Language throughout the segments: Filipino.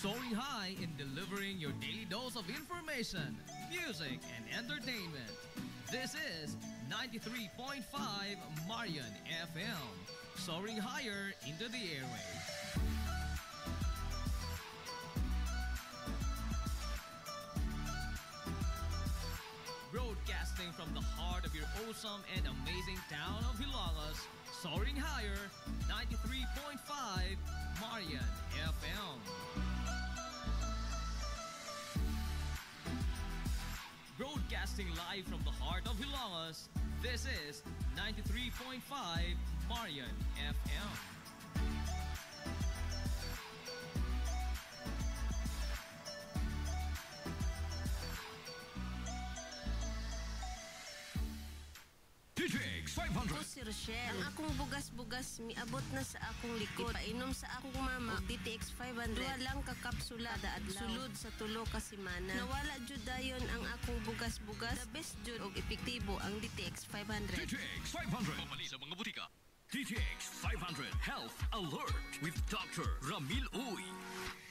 soaring high in delivering your daily dose of information, music, and entertainment. This is 93.5 Marian FM, soaring higher into the airwaves. Broadcasting from the heart of your awesome and amazing town of Hilalas, soaring higher, 93.5 Marian FM. Broadcasting live from the heart of Hilalas, this is 93.5 Marian FM. TJX 500. Ako si Rochelle. Ang akong bugas-bugas miabot na sa akong likod. Painom sa akong mama og DTX 500. Duha lang ka kapsula kada adlaw. Sulod sa tulo ka semana. Nawala jud dayon ang akong bugas-bugas. The best jud og epektibo ang DTX 500. TJX 500. Pamali sa mga butika. TJX 500 Health Alert with Dr. Ramil Uy.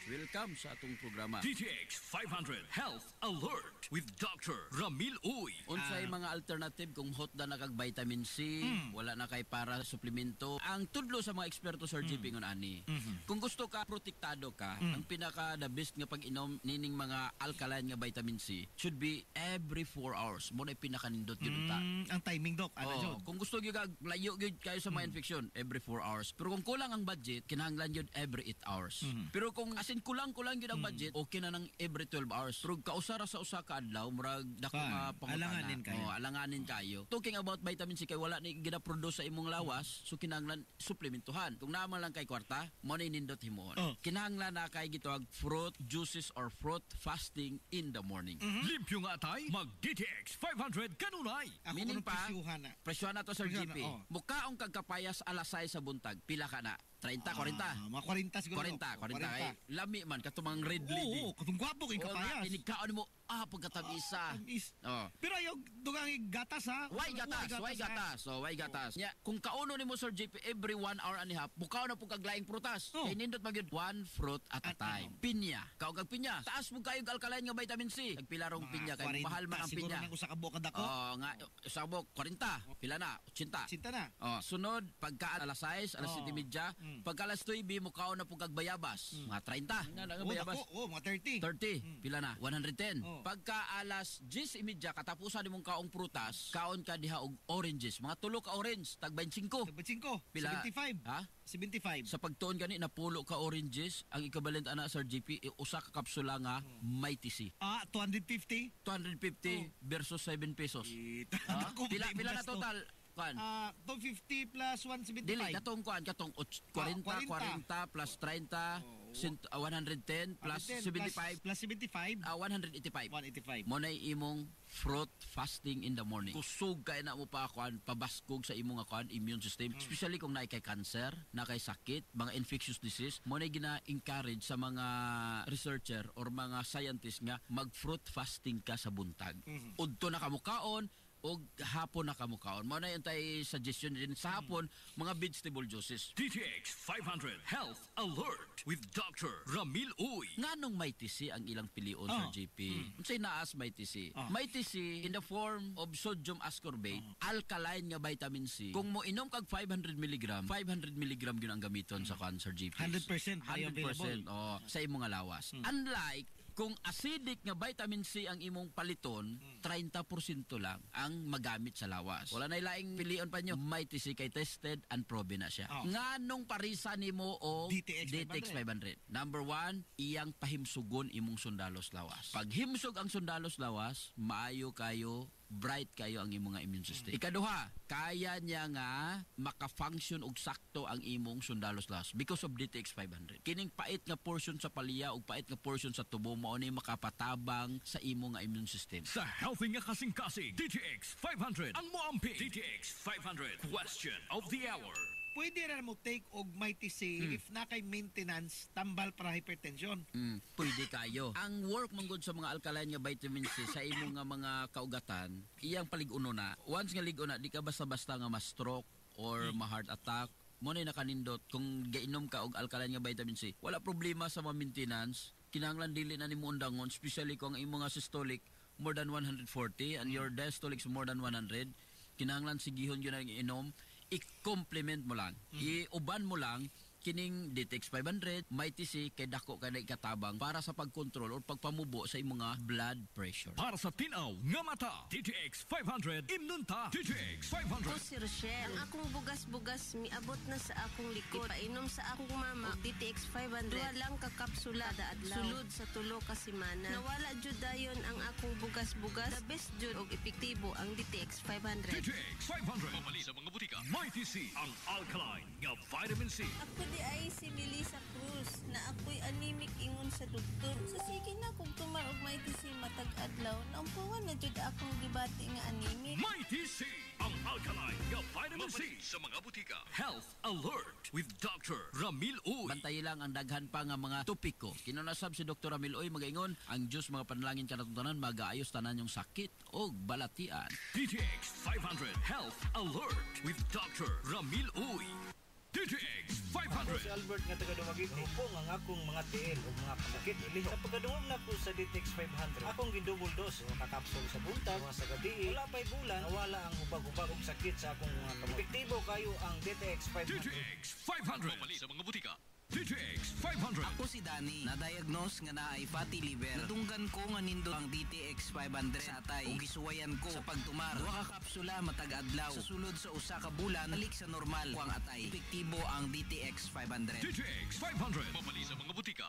Welcome sa atong programa. TJX 500 Health Alert with Dr. Ramil Uy. Unsay mga alternative kung hot na kag vitamin C, wala na kay para suplemento. Ang tudlo sa mga eksperto sa RGP ngon ani. Kung gusto ka protektado ka, ang pinaka the best nga pag-inom nining mga alkaline nga vitamin C should be every 4 hours. Mo na pinakanindot gyud ta. Ang timing doc, ano jud? Kung gusto gyud layo gyud kayo sa mga infection, every 4 hours. Pero kung kulang ang budget, kinahanglan gyud every 8 hours. Pero kung kulang-kulang gyud ang budget, okay na nang every 12 hours. Pero kausara sa usa ka adlaw, murag dako nga pangutana. Alanganin kayo. Alanganin kayo. Talking about vitamin C kay wala ni gina-produce sa imong lawas, so kinahanglan suplementuhan. Kung naman lang kay kwarta, mo ni nindot himuon. Kinahanglan na kay gitawag fruit juices or fruit fasting in the morning. Limpyo nga tay, mag DTX 500 kanunay. Ako Meaning kunong pa, presyuhan na. presyon na to sa Presyon GP. na, Mukaong kagkapayas alas 6 sa buntag, pila ka na? 30, 40? Mga 40 siguro. 40 kay lami man katumang red lady. Oo, katong gwapo kay kapayas. Inigkaon mo pagkatabisa. Pero ayaw dugang gatas ha. Why gatas? So why gatas? Nya kung kauno nimo Sir JP every 1 hour and a half, bukaw na pug kaglaing prutas. Kay nindot magyud one fruit at a time. Pinya, kaog kag pinya. Taas mo kayog alkaline nga vitamin C. Nagpilarong pinya kay mahal man ang pinya. Siguro nang usa ka buok dako. Nga usa buok 40. Pila na? 80. Sinta na. Sunod pagka alas 6, alas 7:30, pagka alas 9 mukaw na pug kag bayabas. Mga 30. Nga na bayabas. Mga 30. Pila na? 110. Pagka alas 10:30 katapusan nimong kaong prutas, kaon ka diha og oranges, mga tulo ka orange, tag 25. Pila? 75. Ha? 75. Sa pagtuon gani napulo ka oranges, ang equivalent ana sa GP usa ka kapsula nga Mighty C. 250 versus 7 pesos. Pila na total? Kan? 250 plus 175. Dili, katong 40 plus 30, 110 plus 75. Plus 75. 185. Mo na imong fruit fasting in the morning. Kusog kay na mo pa pabaskog sa imong immune system. Especially kung naay kay cancer, na kay sakit, mga infectious disease, mo na gina-encourage sa mga researcher or mga scientist nga mag-fruit fasting ka sa buntag. Udto na kamukaon, o hapon na kamukaon. Mo na yung tayo suggestion din sa hapon, mga vegetable juices. DTX 500 Health Alert with Dr. Ramil Uy. Nganong Mighty C ang ilang pilion sa GP? Unsay naas Mighty C? Mighty C in the form of sodium ascorbate, alkaline nga vitamin C. Kung mo inom kag 500 mg yun ang gamiton sa cancer GP. 100% available. Sa imong lawas. Unlike kung acidic nga vitamin C ang imong paliton, 30% lang ang magamit sa lawas. Wala na ilaing pilion pa nyo. Mighty C kay tested and proven na siya. Nganong parisa nimo o DTX 500? Number 1, iyang pahimsugon imong sundalos lawas. Pag himsog ang sundalos lawas, maayo kayo, bright kayo ang imong immune system. Ikaduha, kaya niya nga maka-function og sakto ang imong sundalos lawas because of DTX 500. Kining pait nga portion sa palya ug pait nga portion sa tubo mao ni makapatabang sa imong immune system. Sa healthy nga kasing-kasing, DTX 500 ang moampi. DTX 500 question of the hour. Pwede ra mo take og Mighty C if na kay maintenance tambal para hypertension. Pwede kayo. Ang work manggod sa mga alkaline nga vitamin C sa imong nga mga kaugatan, iyang paliguno na. Once nga ligo na, di ka basta-basta nga ma-stroke or ma-heart attack. Mo na nakanindot kung gainom ka og alkaline nga vitamin C. Wala problema sa maintenance. kinahanglan dili na nimo undangon, especially kung ang imong nga systolic more than 140 and your diastolic is more than 100, kinahanglan sigihon yun ang inom, i-complement mo lang, iuban mo lang kining DTX 500, MyTC kay dako kay ikatabang para sa pagkontrol o pagpamubo sa imong nga blood pressure. Para sa tinaw nga mata, DTX 500 imnunta. DTX Ako 500. si Rochelle. Ang akong bugas-bugas miabot na sa akong likod. Painom sa akong mama og DTX 500. Duha lang ka kapsula kada adlaw. Sulod sa tulo ka semana. Nawala jud dayon ang akong bugas-bugas. The best jud og epektibo ang DTX 500. DTX 500. Mamali sa mga butika. MyTC, ang alkaline nga vitamin C. Ako di ay si Melissa Cruz na ako'y anemic ingon sa doktor. Sa sige na kung tumar og may tisi matag adlaw, naumpuwan na jud akong gibati nga anemic. MyTC, ang alkaline nga vitamin C sa mga butika. Health Alert with Dr. Ramil Uy. Bantay lang ang daghan pa nga mga topiko. Kinunasab si Dr. Ramil Oy magaingon, ang Diyos mga panalangin kanatutanan magaayos tanan yung sakit o balatian. DTX 500 Health Alert with Dr. Ramil Uy. DTX Ako 500. si Albert nga taga Dumaguete. Ako nga akong mga tiil o mga pasakit ilihok. Sa pagkadungog na ko sa DTX 500, akong gidouble dose o kakapsul sa buntag, mga sa gabi. Wala pa'y bulan, nawala ang ubag-ubag og sakit sa akong mga kamot. Epektibo kayo ang DTX 500. DTX 500. Mamali sa mga butika. DTX 500. Ako si Danny, na-diagnose nga na ay fatty liver. Natunggan ko nga nindo ang DTX 500 sa atay ug gisuwayan ko sa pagtumar. Duha ka kapsula matag adlaw. Sa sulod sa usa ka bulan, balik sa normal ko ang atay. Epektibo ang DTX 500. DTX 500. Mamali sa mga butika.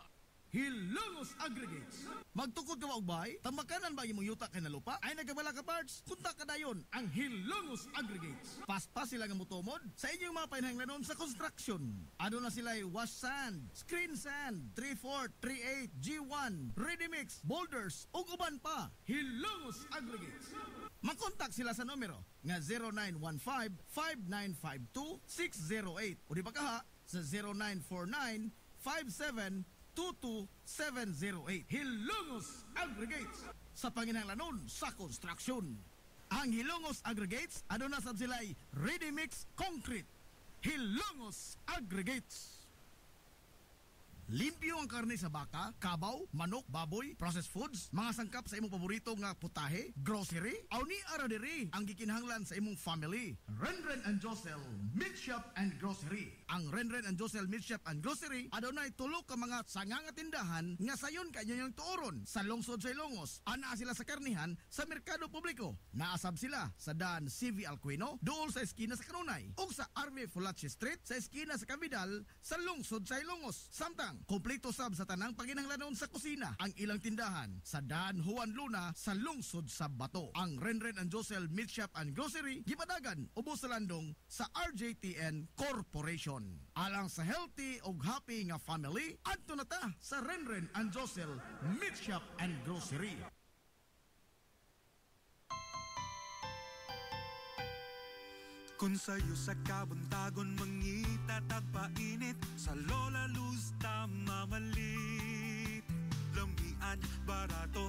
Hilongos Aggregates. Magtukod ka maugbahay, tambakanan ba imong yuta kay nalupa? Ay nagkabala ka parts, punta ka dayon ang Hilongos Aggregates. Paspas sila nga mutumod sa inyong mga panahanglanon sa construction. Ano na sila wash sand, screen sand, 3/4, 3/8, G1, ready mix, boulders, ug uban pa. Hilongos Aggregates. Mag-contact sila sa numero nga 0915-5952-608 o di ba kaha sa 0949-5722-708. Hilongos Aggregates sa panginahanglanon sa construction. Ang Hilongos Aggregates ano na sab sila'y ready mix concrete. Hilongos Aggregates. Limpyo ang karne sa baka, kabaw, manok, baboy, processed foods, mga sangkap sa imong paborito nga putahe, grocery, aw ni ara diri ang gikinahanglan sa imong family. Renren and Josel Meat Shop and Grocery. Ang Renren and Josel Meat Shop and Grocery adunay tulo ka mga sanganga tindahan nga sayon kanyo yung tuoron sa lungsod sa Ilongos. Ana sila sa karnihan sa merkado publiko. Naasab sila sa Dan CV Alcuino, dool sa eskina sa Kanunay, ug sa RV Fulache Street sa eskina sa Cabidal sa lungsod sa Ilongos. Samtang kompleto sab sa tanang paginahanglanon sa kusina ang ilang tindahan sa Dan Juan Luna sa lungsod sa Bato. Ang Renren and Josel Meat Shop and Grocery gipadagan ubos sa landong sa RJTN Corporation. Alang sa healthy ug happy nga family, adto na ta sa Renren and Josel Meat Shop and Grocery. Kung sa'yo sa kabuntagon mangita tagpainit, sa Lola Luz mamalit. Lamian, barato,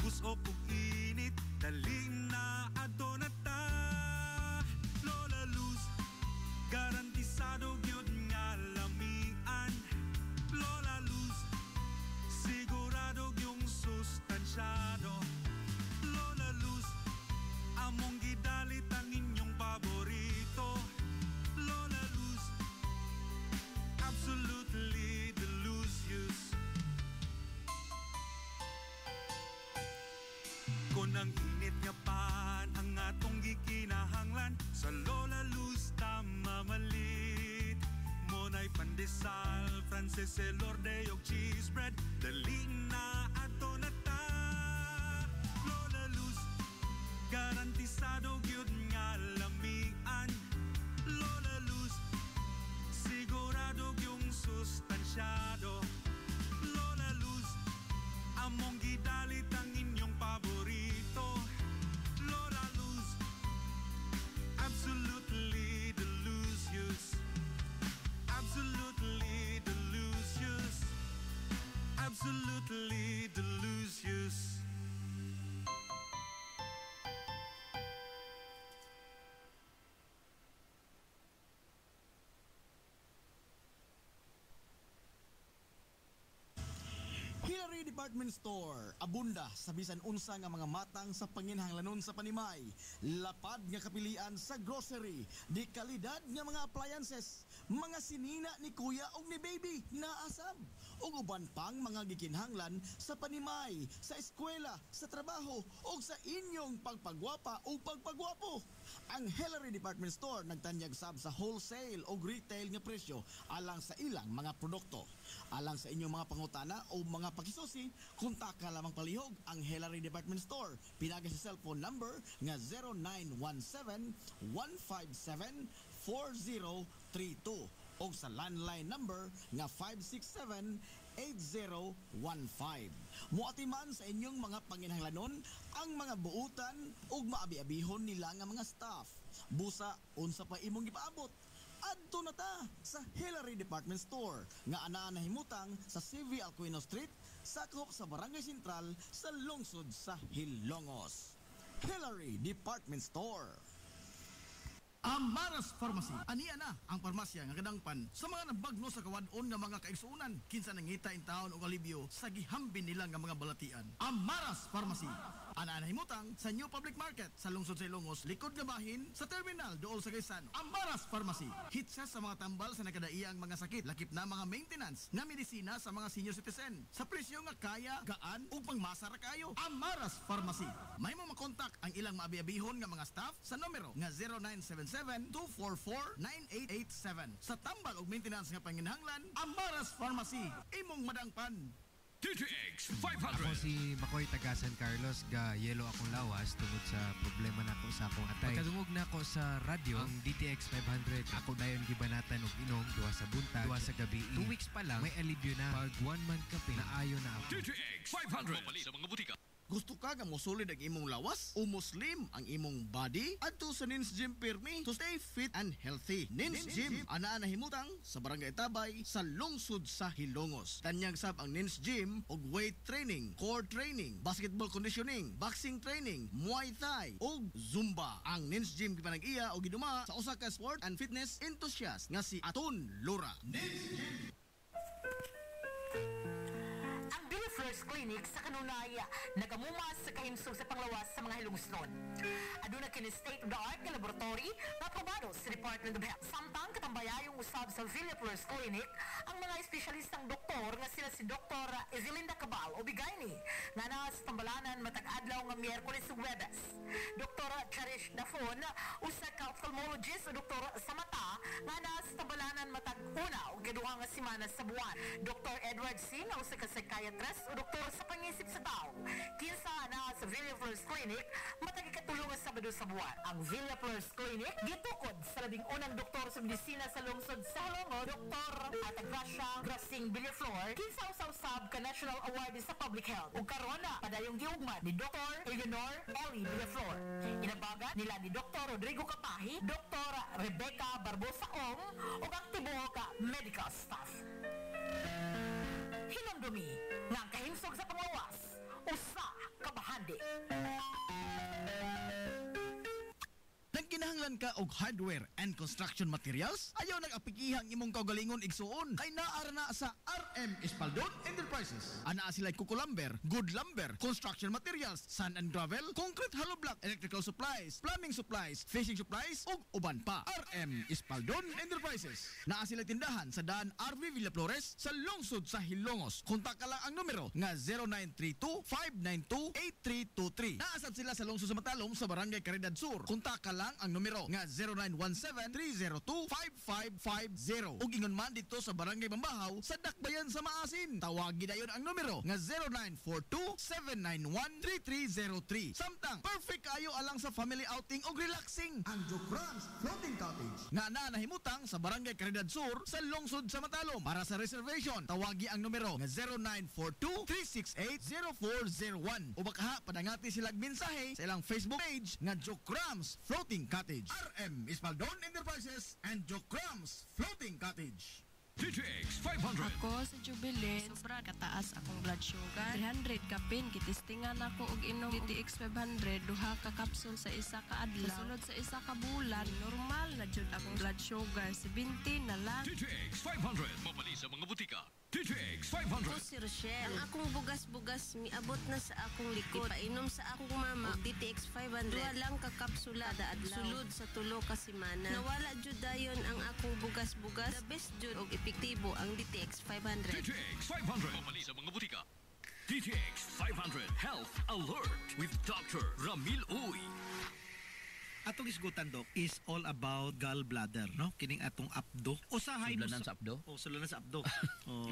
gusto kong init, dali na ato na ta. Lola Luz, garantisado yun nga lamian. Lola Luz, sigurado yung sustansyado. Lola Luz, among gidalit ang inyong paborito. Lola Luz, absolutely delicious. Kung ang init nga pan ang atong gikinahanglan, sa Lola Luz mamalit. Monay pandesal, Frances Elorde og cheese bread, dali na ato na ta. Lola Luz, garantisado gyud nga lamian. Lola Luz, sigurado yung sustansyado. Lola Luz, among gidalit ang inyong paborito. Lola Luz, absolutely delicious. Absolutely delicious. Absolutely delicious. Hilary Hillary Department Store, abunda sa bisan unsa nga mga matang sa panginhanglanon sa panimay, lapad nga kapilian sa grocery, di kalidad nga mga appliances, mga sinina ni kuya ug ni baby na asab, ug uban pang mga gikinhanglan sa panimay, sa eskwela, sa trabaho ug sa inyong pagpagwapa o pagpagwapo. Ang Hillary Department Store nagtanyag sab sa wholesale o retail nga presyo alang sa ilang mga produkto. Alang sa inyong mga pangutana o mga pakisusi, kontak lamang palihog ang Hillary Department Store. Pinaga sa cellphone number nga 0917-157-4032 o sa landline number nga 567-8015. Muatiman sa inyong mga panginhanglanon ang mga buutan ug maabi-abihon nila nga mga staff. Busa unsa pa imong gipaabot? Adto na ta sa Hillary Department Store nga anaa nahimutang sa CV Alcuino Street, sakop sa Barangay Sentral sa lungsod sa Hilongos. Hillary Department Store. Amaras Pharmacy. Aniya na ang parmasya nga kadangpan sa mga nabagno sa kawadon nga mga kaigsuunan. Kinsa nangita in taon og alibyo sa gihambin nila nga mga balatian. Amaras Pharmacy. Ana himutang sa New Public Market sa lungsod sa Ilongos, likod nga bahin sa terminal dool sa Quezon. Amaras Pharmacy. Hitsa sa mga tambal sa nakadaiyang mga sakit, lakip na mga maintenance nga medisina sa mga senior citizen. Sa presyo nga kaya, gaan ug pangmasara kayo. Amaras Pharmacy. May mo makontak ang ilang maabi-abihon nga mga staff sa numero nga 0977-244-9887. Sa tambal ug maintenance nga panginhanglan, Amaras Pharmacy. Imong madangpan. DTX Ako 500. si Makoy taga San Carlos, ga yelo akong lawas tungod sa problema nako sa akong atay. Pagkadungog nako sa radyo, ang DTX 500, ako dayon gibanatan og inom duha sa buntag, duha sa gabi. 2 weeks pa lang may alibyo na. Pag 1 month kape, naayo na ako. DTX 500. Mapali sa mga butika. Gusto ka nga mosulid ang imong lawas o muslim ang imong body? Adto sa Nins Gym Pirmi to stay fit and healthy. Nins Gym anaa nahimutang sa Barangay Tabay sa lungsod sa Hilongos. Tanyag sab ang Nins Gym og weight training, core training, basketball conditioning, boxing training, Muay Thai ug Zumba. Ang Nins Gym gipanag-iya og giduma sa usa ka sport and fitness enthusiast nga si Aton Lura. Nins Gym. Ang Billy Flores Clinic sa kanunaya nagamumas sa kahimsog sa panglawas sa mga hilungsnon. Aduna kini state-of-the-art nga laboratory na aprobado sa Department of Health. Samtang katambayayong usab sa Billy Flores Clinic ang mga espesyalistang doktor nga sila si Dr. Ezelinda Cabal o Bigayni nga naa sa tambalanan matag adlaw nga Miyerkules ug Huwebes. Dr. Cherish Dafon usa ka ophthalmologist o doktor sa mata nga naa sa tambalanan matag una ug kaduha nga semana sa buwan. Dr. Edward C. nga usa ka psychiatrist o doktor sa pangisip sa tao. Kinsa naa sa Villa Flores Clinic matag ikatulong nga Sabado sa buwan. Ang Villa Flores Clinic gitukod sa labing unang doktor sa medisina sa lungsod sa Hilongos, Dr. Atagracia Grasing Villaflor, kinsa usab ka National Award sa Public Health. Ug karon na padayong giugmad ni Dr. Eleanor Ellie Villaflor. Inabaga nila ni Dr. Rodrigo Kapahi, Dr. Rebecca Barbosa Ong ug ang tibuok ka medical staff. Hinumdumi nga ang kahimsog sa panglawas usa ka bahandi. Nagkinahanglan ka og hardware and construction materials? Ayaw nag-apikihang imong kaugalingon igsuon. Kay naara na sa RM Espaldon Enterprises. Anaa sila kuko lumber, good lumber, construction materials, sand and gravel, concrete hollow block, electrical supplies, plumbing supplies, fishing supplies, ug uban pa. RM Espaldon Enterprises. Naa sila tindahan sa daan RV Villaflores sa lungsod sa Hilongos. Kontak ka lang ang numero nga 0932-592-8323. Naasad sila sa lungsod sa Matalom sa Barangay Caridad Sur. Kontak ka lang ang numero nga 0917-302-5550. Ug ingon man dito sa Barangay Bambahaw sa Dakbayan sa Maasin. Tawagi dayon ang numero nga 0942-791-3303. Samtang perfect kayo alang sa family outing ug relaxing. Ang Jokrans Floating Cottage nga nahimutang sa Barangay Caridad Sur sa lungsod sa Matalom. Para sa reservation, tawagi ang numero nga 0942-368-0401. O baka padangati silang mensahe sa ilang Facebook page nga Jokrans Floating Cottage. RM Espaldon Enterprises and Jokrams Floating Cottage. DTX 500. Ako sa Jubilee, sobra kataas akong blood sugar. 300 kapin, kitistingan ako og inom DTX 500, duha ka kapsul sa isa ka adlaw. Sunod sa isa ka bulan, normal na jud akong blood sugar, 70 na lang. DTX 500. Mapali sa mga butika. DTX Ako 500. si Rochelle. Ang akong bugas-bugas miabot na sa akong likod. Painom sa akong mama og DTX 500. Duha lang ka kapsula kada adlaw. Sulod sa tulo ka semana. Nawala jud dayon ang akong bugas-bugas. The best jud og epektibo ang DTX 500. DTX 500. Mamali sa mga butika. DTX 500 Health Alert with Dr. Ramil Uy. Atong isgutan, Dok, is all about gallbladder, no? Kining atong abdo. Usahay Sudlanan sa abdo? Sudlanan sa abdo.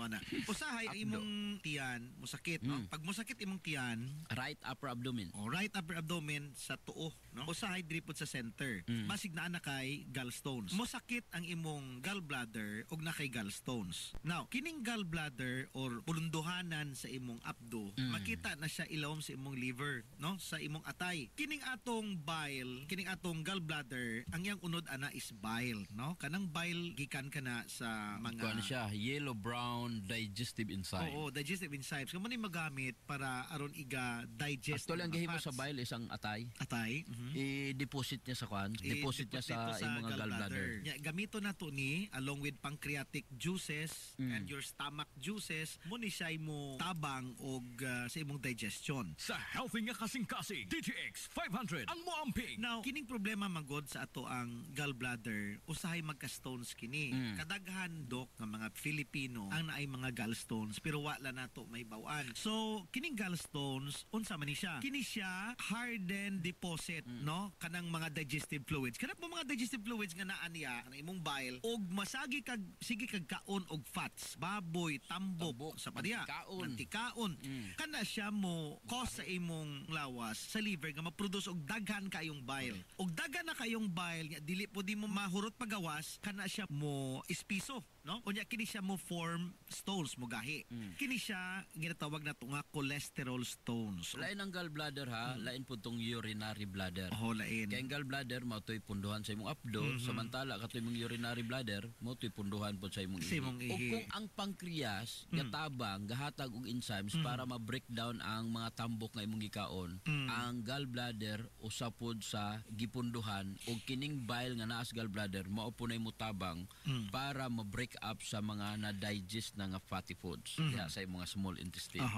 Ana. Usahay ang imong tiyan, musakit, no? Pag musakit imong tiyan, right upper abdomen. Right upper abdomen sa tuo, no? Usahay diri pod sa center. Basig na ana kay gallstones. Musakit ang imong gallbladder og na kay gallstones. Now, kining gallbladder or pulunduhanan sa imong abdo, makita na siya ilawom sa imong liver, no? Sa imong atay. Kining atong bile, kining atong gallbladder, ang yang unod ana is bile, no? Kanang bile gikan kana sa mga Ano siya, yellow brown digestive enzyme. Oo, digestive enzymes. Kamo ni magamit para aron iga digest. Actually, ang gihimo sa bile isang atay. Atay. I-deposit niya sa kwan. Deposit niya sa imong gallbladder. Gamito na to ni along with pancreatic juices and your stomach juices mo ni siya mo tabang og sa imong digestion. Sa healthy nga kasing-kasing, DTX 500 ang moamping. Now, kining problema magod sa ato ang gallbladder, usahay magka-stones kini. Kadaghan, Dok, nga mga Filipino ang naay mga gallstones pero wala nato may bawaan. So, kining gallstones, unsa man ni siya? Kini siya hardened deposit, no? Kanang mga digestive fluids. Kanang mga digestive fluids nga naa niya, ang imong bile, og masagi kag sige kag kaon og fats, baboy, tambok sa padiya, mantikaon. Kana siya mo cause sa imong lawas sa liver nga ma-produce og daghan kayong bile. Og daghan na kayong bile nga dili po di mo mahurot pagawas, kana siya mo espiso, no? Unya kini siya mo form stones mo gahi. Kini siya ginatawag na nga cholesterol stones. Lain ang gallbladder ha, lain po tong urinary bladder. Lain. Kaya ang gallbladder mo to'y punduhan sa imong abdo, samantala katoy imong urinary bladder mo to'y punduhan po sa imong ihi. O kung ang pancreas gatabang gahatag og enzymes para ma-break down ang mga tambok nga imong gikaon, ang gallbladder usa pod sa gipunduhan og kining bile nga naa sa gallbladder mao po nay mutabang para ma-break up sa mga na-digest na nga fatty foods sa imong small intestine.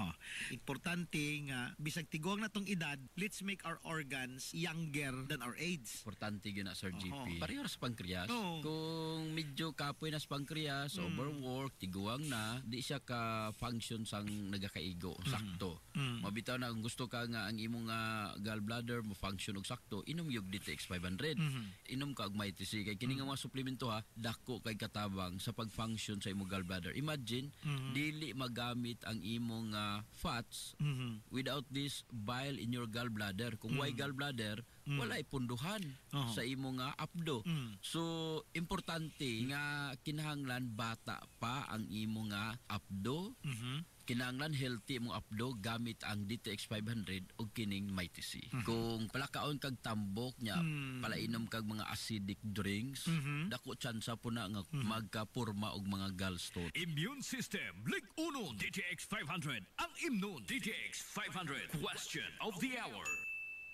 Importante nga bisag tigong na tong edad, let's make our organs younger than our age. Importante gyud na Sir GP. Pareho sa pancreas. Oo. Kung medyo kapoy na sa pancreas, overwork, tiguang na, di siya ka-function sang nagakaigo, sakto. Mabitaw na kung gusto ka nga ang imong gallbladder mo function og sakto, inom yung DTX 500. Inom ka og MyTC kay kini nga mga suplemento ha, dako kay katabang sa pag-function sa imong gallbladder. Imagine dili magamit ang imong fats without this bile in your gallbladder. Kung why gallbladder, wala ipunduhan sa imong abdo. So importante nga kinahanglan bata pa ang imong abdo. Kinahanglan healthy mong abdo gamit ang DTX 500 o kining MyTC. Kung palakaon kag tambok nya, palainom kag mga acidic drinks, dako tsansa po na nga magkapurma og mga gallstone. Immune System, Lig 1, DTX 500. Ang Immune DTX 500. Question of the hour.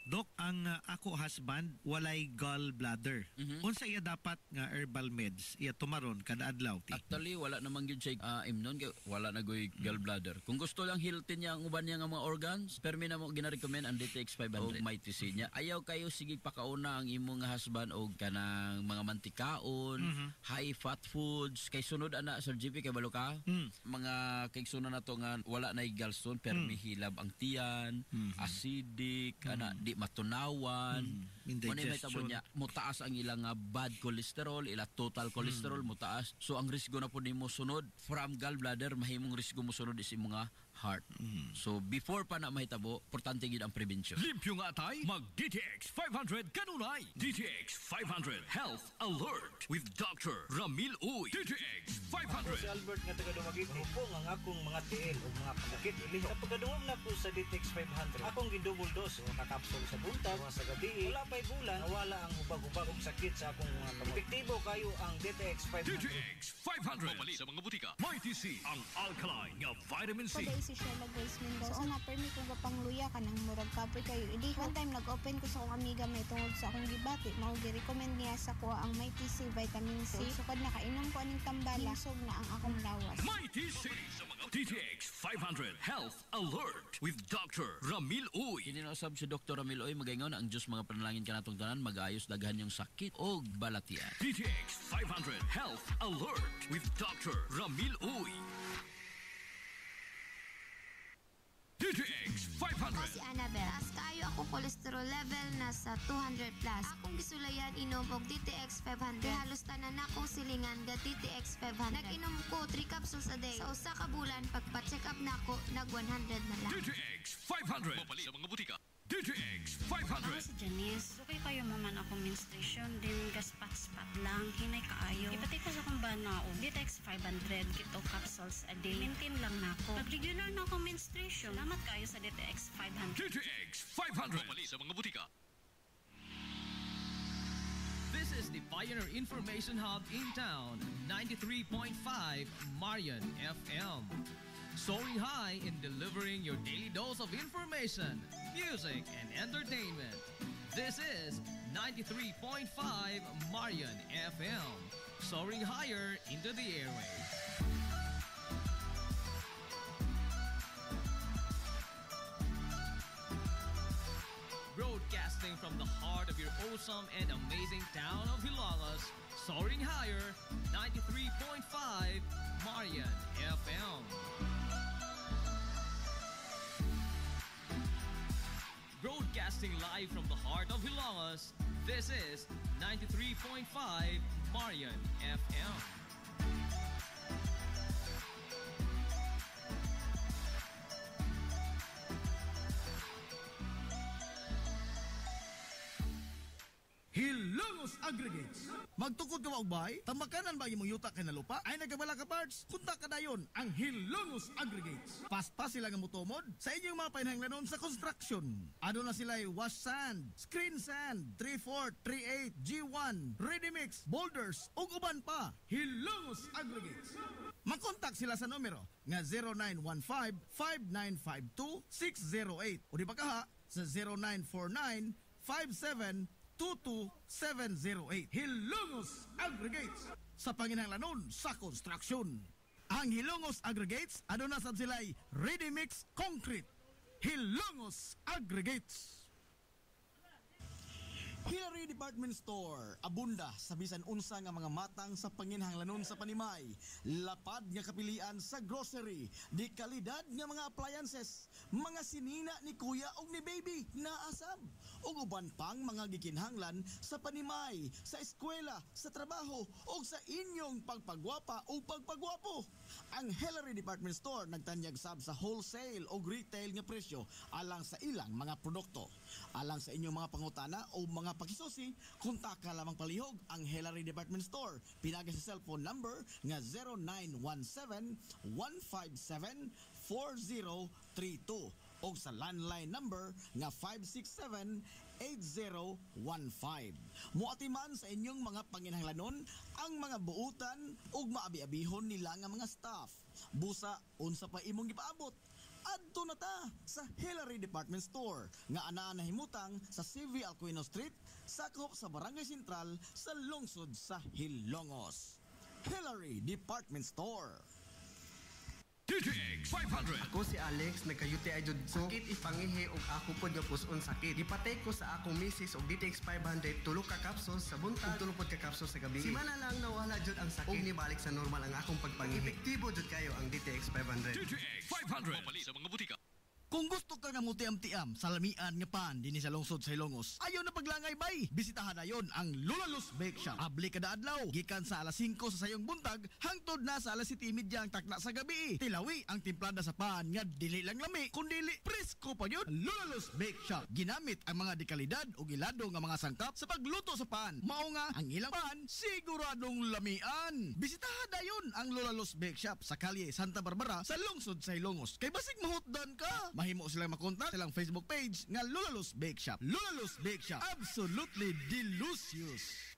Dok, ang ako husband walay gallbladder. Unsa iya dapat nga herbal meds iya tumaron kada adlaw? Actually wala namang gyud siya imnon kay wala na goy gallbladder. Kung gusto lang healthy niya ang uban niya nga mga organs, permi na mo gina-recommend ang DTX 500 MyTC niya. Ayaw kayo sige pakauna ang imong husband og kanang mga mantikaon, high fat foods, kay sunod ana Sir GP kay balo ka. Mga kay sunod na to nga wala na gallstone, permi hilab ang tiyan, acidic, ana di matunawan, may tabo niya, mutaas ang ilang bad cholesterol, ila total cholesterol mutaas. So ang risgo na po nimo sunod from gallbladder, mahimong risgo mo sunod is imong heart. So before pa na mahitabo, importante gid ang prevention. Limpyo nga tay, mag DTX 500 kanunay. DTX 500 Health Alert with Dr. Ramil Uy. DTX 500. Ako si Albert nga taga Dumaguete. Po ang akong mga tiil o mga panakit iliho. Sa pagkadungog na po sa DTX 500, akong gindouble dose o kakapsul sa buntag, sa gabi. Wala pa'y bulan, nawala ang hubag-hubag og sakit sa akong mga kamot. Epektibo kayo ang DTX 500. DTX 500. Mamali sa mga butika. MyTC, ang alkaline nga vitamin C. si Sheila Grace Mendoza. So, na-permit ko pangluya ka ng murag kapoy kayo. Idi, one time nag-open ko sa akong amiga may tungod sa akong gibati. Mao gi-recommend niya sa kuha ang May TC Vitamin C. Sukad nakainom ko aning tambala, hinsog na ang akong lawas. May TC sa mga DTX 500 Health Alert with Dr. Ramil Uy. Kininosab si Dr. Ramil Uy magaingon ang Diyos mga panalangin ka natong tanan mag-ayos daghan yung sakit o balatian. DTX 500 Health Alert with Dr. Ramil Uy. DTX 500. Ako si Annabelle. Taas kaayo ako cholesterol level na sa 200 plus. Akong gisulayan inom og DTX 500. Kaya halos tanan akong silingan ga DTX 500. Nag-inom ko 3 capsules a day. Sa usa ka bulan pagpa-check up nako nag 100 na lang. DTX 500. Mapali sa mga butika. DTX 500. Ako si Janice. Okay kayo maman akong menstruation, din gaspat-spat lang, hinay kaayo. Ipati ko sa kong bana o DTX 500, kito capsules a day. Maintain lang na ako. Pag regular na akong menstruation, salamat kayo sa DTX 500. DTX 500. Mapali sa mga butika. This is the Pioneer Information Hub in town, 93.5 Marian FM. Soaring high in delivering your daily dose of information, music, and entertainment. This is 93.5 Marian FM. Soaring higher into the airwaves. Broadcasting from the heart of your awesome and amazing town of Hilalas, soaring higher, 93.5 Marian FM. Broadcasting live from the heart of Hilalas, this is 93.5 Marian FM. Hilongos Aggregates. Magtukod ka maubay, tamakanan ba imong yuta kay na lupa? Ay nagabala ka parts, kunta ka dayon ang Hilongos Aggregates. Paspas sila nga mutumod sa inyong mga panahanglanon sa construction. Ano na sila wash sand, screen sand, 3/4, 3/8, G1, ready mix, boulders, ug uban pa. Hilongos Aggregates. Makontak sila sa numero nga 0915-5952-608 o di ba kaha sa 0949-5722-708. Hilongos Aggregates sa panginahanglanon sa construction. Ang Hilongos Aggregates ano na sad sila'y ready mix concrete. Hilongos Aggregates. Hillary Department Store, abunda sa bisan unsa nga mga matang sa panginahanglanon sa panimay, lapad nga kapilian sa grocery, di kalidad nga mga appliances, mga sinina ni kuya ug ni baby naasab, ug uban pang mga gikinhanglan sa panimay, sa eskwela, sa trabaho ug sa inyong pagpagwapa ug pagpagwapo. Ang Hillary Department Store nagtanyag sab sa wholesale ug retail nga presyo alang sa ilang mga produkto. Alang sa inyong mga pangutana o mga pakisusi, kontak ka lamang palihog ang Hillary Department Store. Pinagi sa cellphone number nga 0917-157-4032 o sa landline number nga 567-8015. Muatiman sa inyong mga panginahanglanon ang mga buutan ug maabi-abihon nila nga mga staff. Busa, unsa pa imong gipaabot? Adto na ta sa Hillary Department Store nga anaa na himutang sa CV Alcuino Street, sakop sa Barangay Sentral sa lungsod sa Hilongos. Hillary Department Store. DTX 500. Ako si Alex, nagka-UTI jud ko. Sakit ipangihi og ako pod nga puson sakit. Gipatay ko sa akong misis og DTX 500 tulo ka capsules sa buntag, tulo pod ka capsules sa gabi. Simana lang nawala jud ang sakit. Og nibalik sa normal ang akong pagpangihi. Epektibo jud kayo ang DTX 500. DTX 500. Mapali sa mga butika. Kung gusto ka nga mutiam-tiam sa lamian nga pan dinhi sa lungsod sa Hilongos, ayaw na paglangay bay. Bisitahan na yon ang Lulalos Bake Shop. Abli kada adlaw, gikan sa alas 5 sa sayong buntag hangtod na sa alas 7:30 ang takna sa gabi. Tilawi ang timplada sa pan nga dili lang lami, kundi presko pa yun. Lulalos Bake Shop ginamit ang mga dekalidad o gilado nga mga sangkap sa pagluto sa pan. Mao nga ang ilang pan siguradong lamian. Bisitahan na yon ang Lulalos Bake Shop sa kalye Santa Barbara sa lungsod sa Hilongos. Kay basig mahutdan ka, mahimo silang makontak silang Facebook page nga Lulalos Bake Shop. Lulalos Bake Shop, absolutely delicious.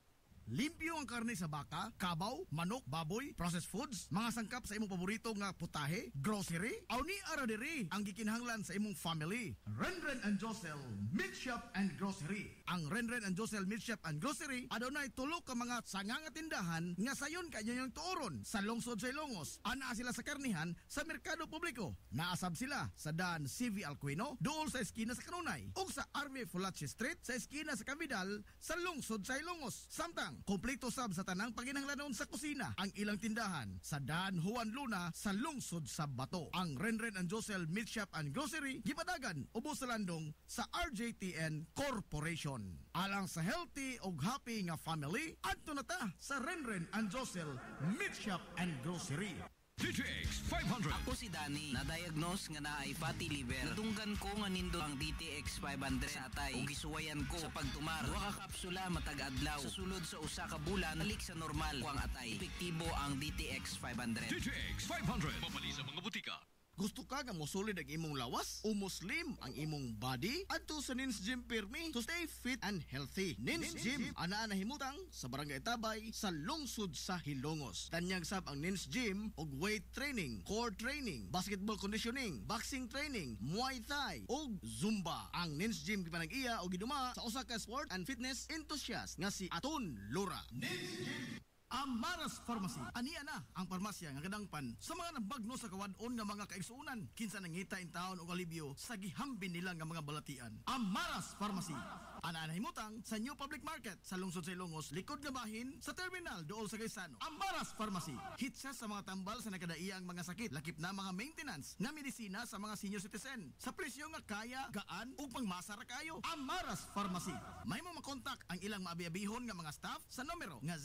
Limpyo ang karne sa baka, kabaw, manok, baboy, processed foods, mga sangkap sa imong paborito nga putahe, grocery, aw ni ara diri ang gikinahanglan sa imong family. Renren and Josel Meat Shop and Grocery. Ang Renren and Josel Meat Shop and Grocery adunay tulo ka mga sanga nga tindahan nga sayon kanyo yung tuoron sa lungsod sa Ilongos. Ana sila sa karnihan sa merkado publiko. Naasab sila sa Dan CV Alcuino, dool sa eskina sa Kanunay, o sa RV Fulache Street sa eskina sa Cavidal sa lungsod sa Ilongos. Samtang kompleto sab sa tanang paginahanglanon sa kusina ang ilang tindahan sa Dan Juan Luna sa lungsod sa Bato. Ang Renren and Josel Meat Shop and Grocery gipadagan ubos sa landong sa RJTN Corporation. Alang sa healthy o happy nga family, adto na ta sa Renren and Josel Meat Shop and Grocery. DTX 500. Ako si Danny, na-diagnose nga naay fatty liver. Natunggan ko nga nindo ang DTX 500 sa atay. Ug gisuwayan ko sa pagtumar. Duha ka kapsula matag adlaw. Sa sulod sa usa ka bulan, balik sa normal kuang atay. Epektibo ang DTX 500. DTX 500. Mabali sa mga butika. Gusto ka nga mosulid ang imong lawas o muslim ang imong body? Adto sa Nins Gym Pirmi to stay fit and healthy. Nins Gym ana nahimutang sa Barangay Tabay sa lungsod sa Hilongos. Tanyag sab ang Nins Gym og weight training, core training, basketball conditioning, boxing training, Muay Thai ug Zumba. Ang Nins Gym gipanag-iya og giduma sa usa ka sport and fitness enthusiast nga si Aton Lora. Nins Gym Amaras Pharmacy. Aniya na ang parmasya nga kadangpan sa mga nabagno sa kawadon nga mga kaigsuunan. Kinsa nangita in taon og alibyo sa gihambin nila nga mga balatian. Amaras Pharmacy. Ana nahimutang sa New Public Market sa lungsod sa Ilongos, likod nga bahin sa terminal dool sa Gaisano. Amaras Pharmacy. Hitsa sa mga tambal sa nakadaiyang mga sakit, lakip na mga maintenance nga medisina sa mga senior citizen. Sa presyo nga kaya, gaan ug pangmasa ra kayo. Amaras Pharmacy. May mo makontak ang ilang maabi-abihon nga mga staff sa numero nga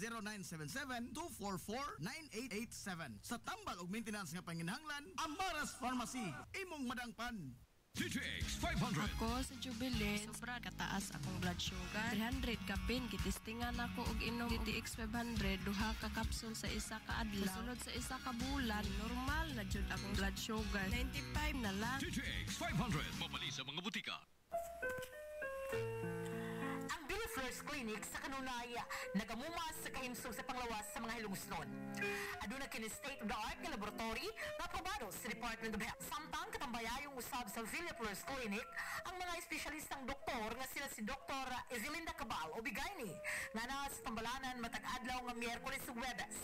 0977-244-9887. Sa tambal ug maintenance nga panginahanglan, Amaras Pharmacy. Imong madangpan. DTX 500. Ako sa Jubilee, sobra kataas akong blood sugar. 300 kapin, kitistingan ako og inom DTX 500, duha ka kapsul sa isa ka adlaw. Sunod sa isa ka bulan, normal na jud akong blood sugar. 95 na lang. DTX 500. Mabali sa mga butika. Ang Billy Flores Clinic sa Kanunay nagamumas sa kahimsog sa panglawas sa mga hilungsnon. Aduna kini state-of-the-art nga laboratory na aprobado sa Department of Health. Samtang katambayayong usab sa Billy Flores Clinic ang mga espesyalistang doktor nga sila si Dr. Ezelinda Cabal o Bigayni nga na sa tambalanan matag adlaw nga Miyerkules ug Huwebes.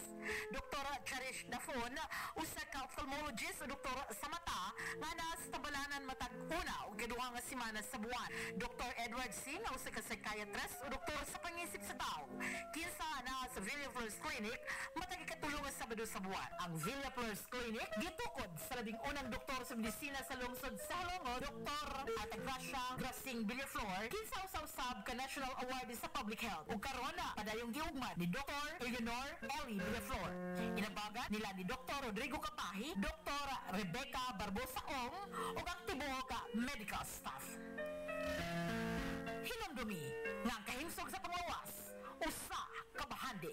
Dr. Cherish Dafon usa ka ophthalmologist o doktor sa mata nga na sa tambalanan matag una ug kaduha nga semana sa buwan. Dr. Edward Singh usa ka psychiatrist o doktor sa pangisip sa tao. Kinsa na sa Villa Flores Clinic matag ikatulong nga Sabado sa buwan. Ang Villa Flores Clinic gitukod sa labing unang doktor sa medisina sa lungsod sa Hilongos, Dr. Altagracia Grasing Villaflor, kinsa usab ka National Award sa Public Health. Ug karon na padayong giugmad ni Dr. Eleanor Ellie Villaflor. Inabagan nila ni Dr. Rodrigo Kapahi, Dr. Rebecca Barbosa Ong ug aktibo ka medical staff. Hinumdumi nga ang kahimsog sa panglawas, usa ka bahandi.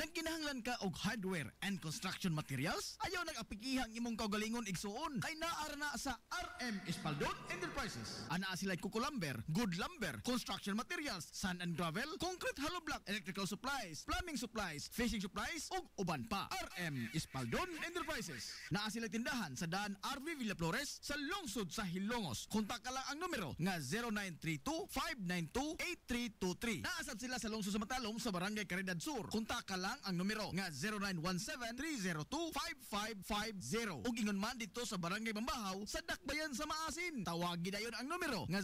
Nagkinahanglan ka og hardware and construction materials? Ayaw nag-apikihang imong kaugalingon igsuon kay naara na sa RM Espaldon Enterprises. Ana sila kuko lumber, good lumber, construction materials, sand and gravel, concrete hollow block, electrical supplies, plumbing supplies, fishing supplies ug uban pa. RM Espaldon Enterprises. Naa sila tindahan sa daan RV Villa Flores sa lungsod sa Hilongos. Kontak ka lang ang numero nga 0932-592-8323. Naasab sila sa lungsod sa Matalom sa Barangay Caridad Sur. Kontak ka lang ang numero nga 0917-302-5550. Ug ingon man dito sa Barangay Bambahaw sa Dakbayan sa Maasin. Tawagi dayon ang numero nga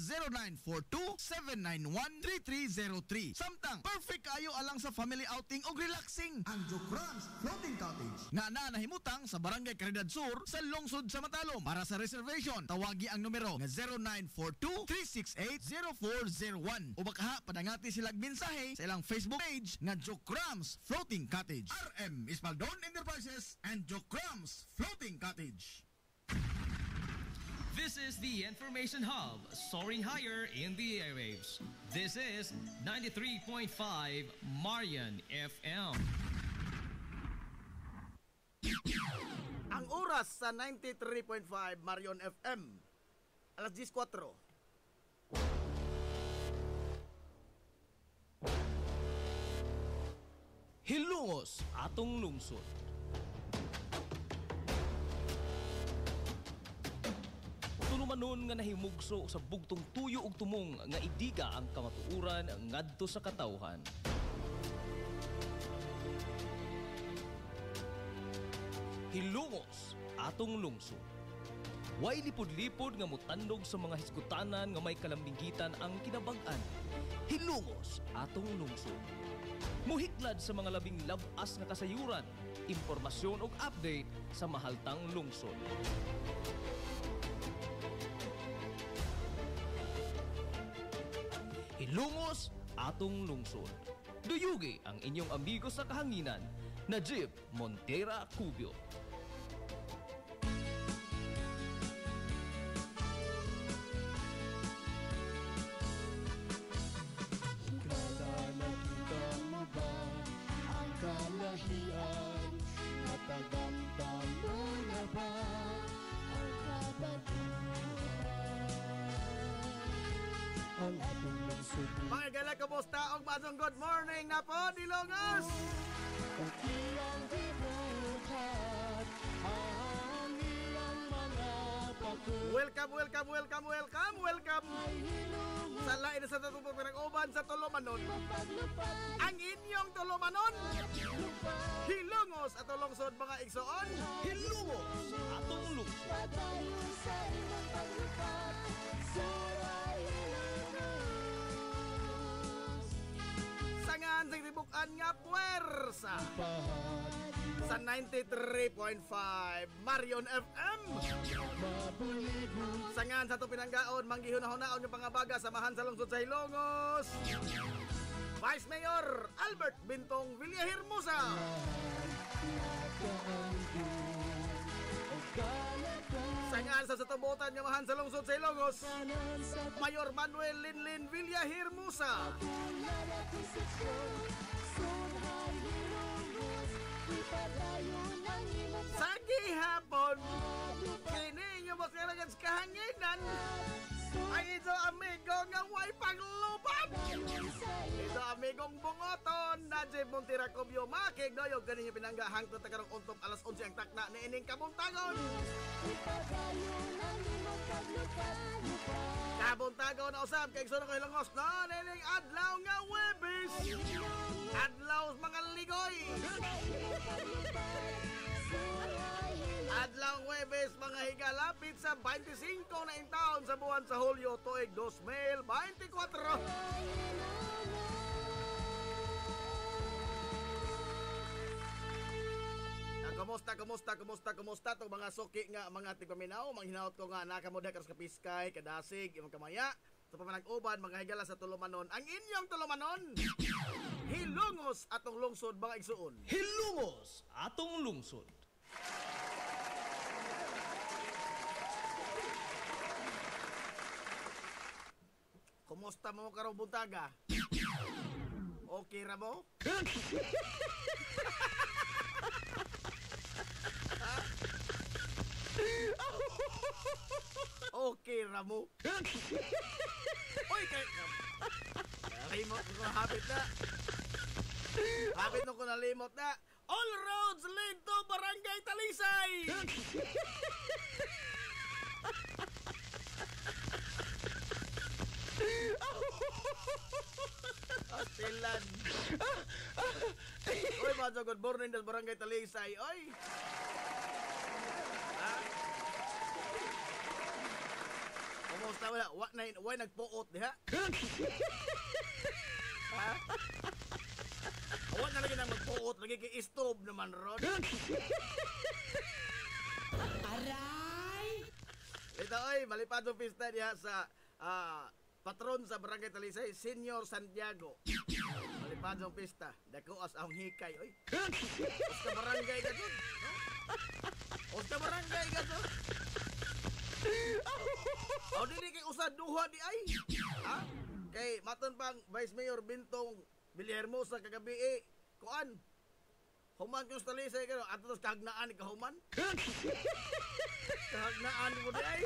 0942-791-3303. Samtang perfect kayo alang sa family outing ug relaxing. Ang Jokrans Floating Cottage nga nahimutang sa Barangay Caridad Sur sa lungsod sa Matalom. Para sa reservation, tawagi ang numero nga 0942-368-0401. O baka padangati silang mensahe sa ilang Facebook page nga Jokrans Floating Cottage. RM Espaldon Enterprises and Jokrams Floating Cottage. This is the Information Hub, soaring higher in the airwaves. This is 93.5 Marian FM. Ang oras sa 93.5 Marion FM. Alas 10:04. Hilungos atong lungsod. Tulumanon nga nahimugso sa bugtong tuyo ug tumong nga idiga ang kamatuuran ngadto sa katawhan. Hilungos atong lungsod. Way lipod-lipod nga mutandog sa mga hiskutanan nga may kalambigitan ang kinabag-an. Hilungos atong lungsod. Muhiklad sa mga labing labas nga kasayuran, impormasyon ug update sa mahaltang lungsod. Hilungos atong lungsod. Duyugi ang inyong amigo sa kahanginan, Najib Montera Cubio. Mga gala, kumusta? Og masong good morning na po, Dilongos! Welcome! Sa lain sa tatupong pinag-uban sa Tolomanon. Ang inyong Tolomanon! Hilungos at lungsod mga igsoon! Hilungos atong lungsod! Sangan sa tibukan nga puwersa sa 93.5 Marion FM. Sangan sa ito pinanggaon, manggihuna-hunaon yung pangabaga, samahan sa lungsod sa Hilongos. Vice Mayor Albert Bintong Villahermosa. Sangan sa satubutan yung mahan sa lungsod sa Hilongos, Mayor Manuel Linlin Villahermosa. Sa gihapon, kini yung makalagan sa kahanginan, ay ito amigo nga way paglupan. Ito amigong bungoton, Najib Montera Cubio, makignoyog ganin yung pinanggahang to tagarong untop alas 11 ang takna ni ining kabuntagon. Kabuntagon na usab, kay sunod ko Hilongos na nining adlaw nga Webes. Adlaw mga ligoy. Adlaw Webes mga higalapit sa 25 na intaon sa buwan sa Hulyo tuig 2024. Kumusta tong mga suki nga mga tigpaminaw, manghinaot ko nga nakamodek sa kapiskay, kadasig, imong kamaya. Sa pamanag-uban, mga higala sa Tulumanon, ang inyong Tulumanon, hilungos atong lungsod mga igsuon. Hilungos atong lungsod. Kumusta mo karong buntaga? Okay ra mo? Okay ra mo? Oy, nalimot ko na habit na. Habit ko nalimot na. All roads lead to Barangay Talisay. Astilan. Oy, mga good morning sa Barangay Talisay. Oy. Ha? Kumusta wala? Why nagpuot diha? Ha? Huwag na lagi na magpuot. Lagi kay stove naman ron. Aray! Ito oy, malipadong pista diha sa patron sa Barangay Talisay, Senior Santiago. Malipadong pista. Dako as ang hikay oy. Osta barangay ka dun? Osta barangay ka dun? O dili kay usad duha di ay. Ha? Kay maton pang Vice Mayor Bintong Villahermosa kagabi kuan. Human kung sa Talisay ka ato tos kahagnaan ni kahuman. Kahagnaan mo di ay.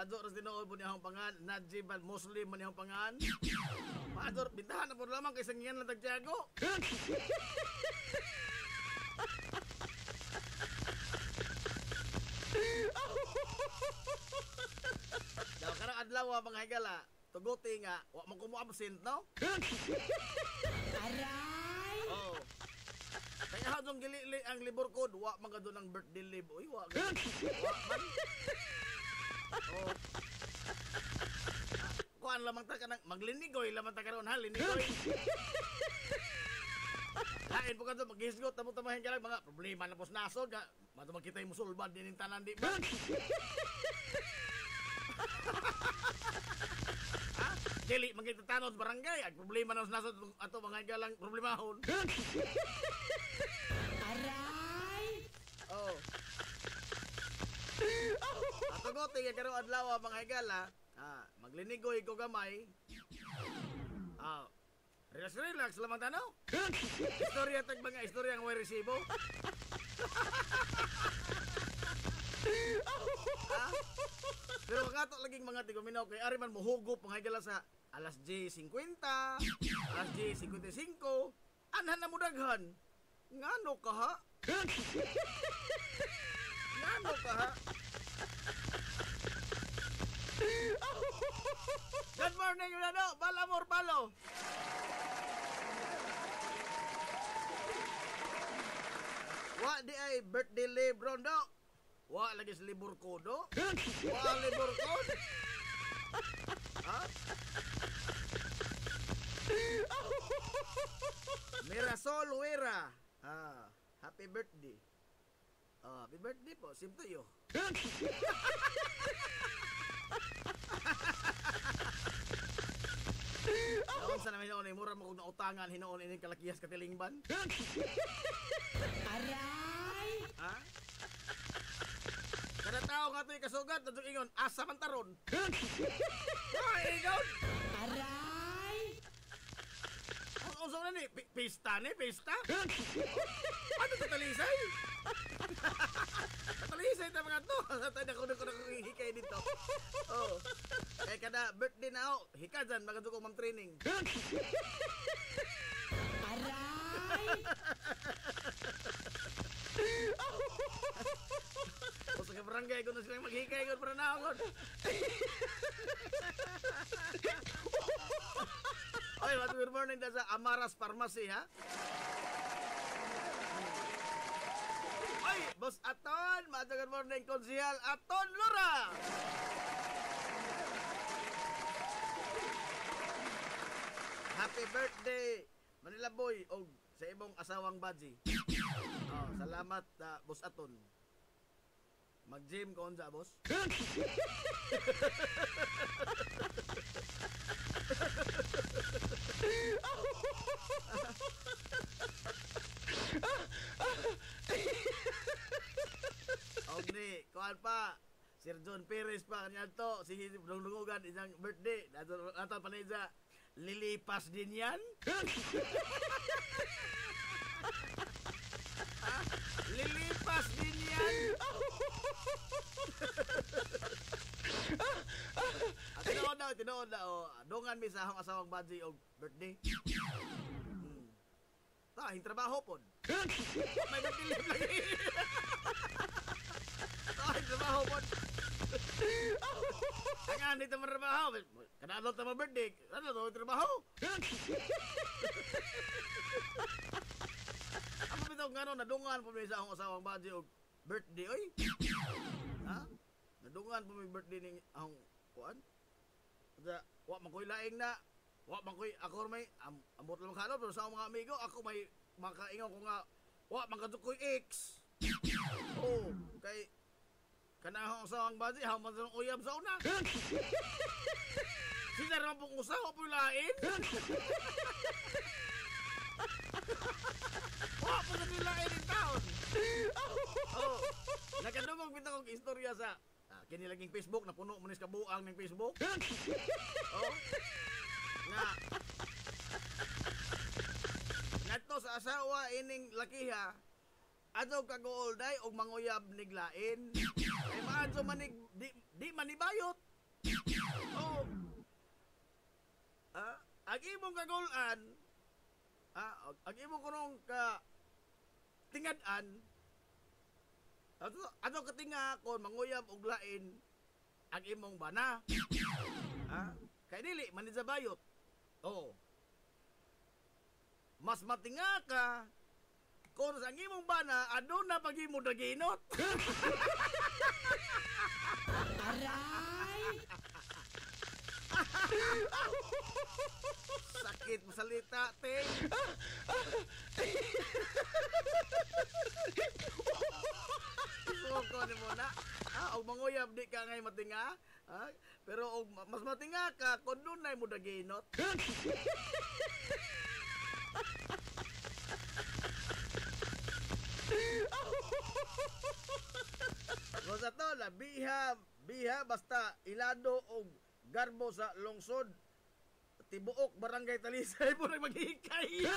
Pador ras tinuod po niyang pangan, Najib al-Muslim mo niyang pangan. Pador, bintahan na po lamang kay Sangyan lang tagtiago. Daw karang adlaw mga higala, tuguti nga, wa man kumo absent no? Aray! Oh. Kaya hadong gili ang libur code, wa man kadto ng birthday leave. Uy, wa man. Oh. Kuan lamang ta kanang maglinigoy lamang ta karon ha, linigoy. Lain po kadto maghisgot tamo-tamahin ka lang mga problema na pos nasod nga. Mato makita mo sulbad din tanan di ba? Dili magkita tanod barangay ang problema na nasod ato mga galang problemahon. Aray! Oh. Ato go tingin karo adlaw mga higala, maglinigoy ko gamay. Relax lamang tanaw. Istorya tag mga istorya ang way resibo. Pero kato laging mga tigominaw kay ari man mohugop mga higala sa alas 10:50, alas 10:55. Anhan na mo daghan. Ngano ka ha? Ngano ka ha? Good morning, Yunano. Balamor Palo. Wa di ay birthday leave rondo. Wa lagi sa libur ko do. Wa libur ko. Ha? Mirasol Wera. Happy birthday. Happy birthday po. Same to you. Naon sa namin hinoon, mura mo kung nautangan hinoon ining kalakiyas katilingban. Aray! Ha? Kada tao nga ito'y kasugat, nadung ingon, asa man taron. Ingon! Aray! Ang usok na ni, pista ni, pista? Ano tatalisay? Tatalisay ta mga to. Tayo na ko hikay dito. Oh. Eh kada birthday na ako, hika dyan, maganda ko mang training. Aray! O sa barangay ko na silang maghikay ko para na ako. Oy, good morning da sa Amaras Pharmacy ha. Oy, Boss Aton, good morning Konsihal Aton Lura. Happy birthday Manila Boy og sa imong asawang Baji. Salamat Boss Aton. Mag-gym ko unsa, boss? Ogni, kuan pa. Sir John Perez pa kanya to. Sige, dungugan isang birthday. Nato pa niya. Lilipas din yan? Lilipas din yan? Tinood na, dungan mi sa akong asawang Baji og birthday. Tahing trabaho po. May nagdilim lagi. Tahing trabaho po. Ang dito mo trabaho. Kanalo ta mo birthday. Ano to trabaho? Ako bitaw ngano nadungan po mi sa akong asawang Baji og birthday oy. Ha? Nadungan po mi birthday ning akong kuan. Wa man ko'y laing na. Wa man ko'y ako may ambot lang kano pero sa mga amigo ako may makaingaw ko nga wa man kadto ko'y X. Oh, kay kanahong sa ang Baji ha man uyab sa una. Sila naman pong usaw po lain. Wa po kadto lain in town. Oh, nakadumog bitaw kong istorya sa kini laging Facebook, napuno mo nis kabuang ng Facebook. Oh. Ngadto sa asawa ining lakiha, adto kagoolday og manguyab niglain. Ay maadto man di manibayot. Oh. Ang imong kagulan, ang imong kunong ka tingadan, ato katinga kon manguyab og lain ang imong bana. Kay dili man sa bayot. Oh. Mas matinga ka kung sa imong bana aduna pagimo daginot. Aray! Sakit masalita, Ting. Suko ni mo na. Og manguyab di ka ngay matinga. Pero og mas matinga ka kung dunay mo daginot. Rosa to, biha basta ilado og garbo sa lungsod. Tibuok barangay Talisay po maghikay.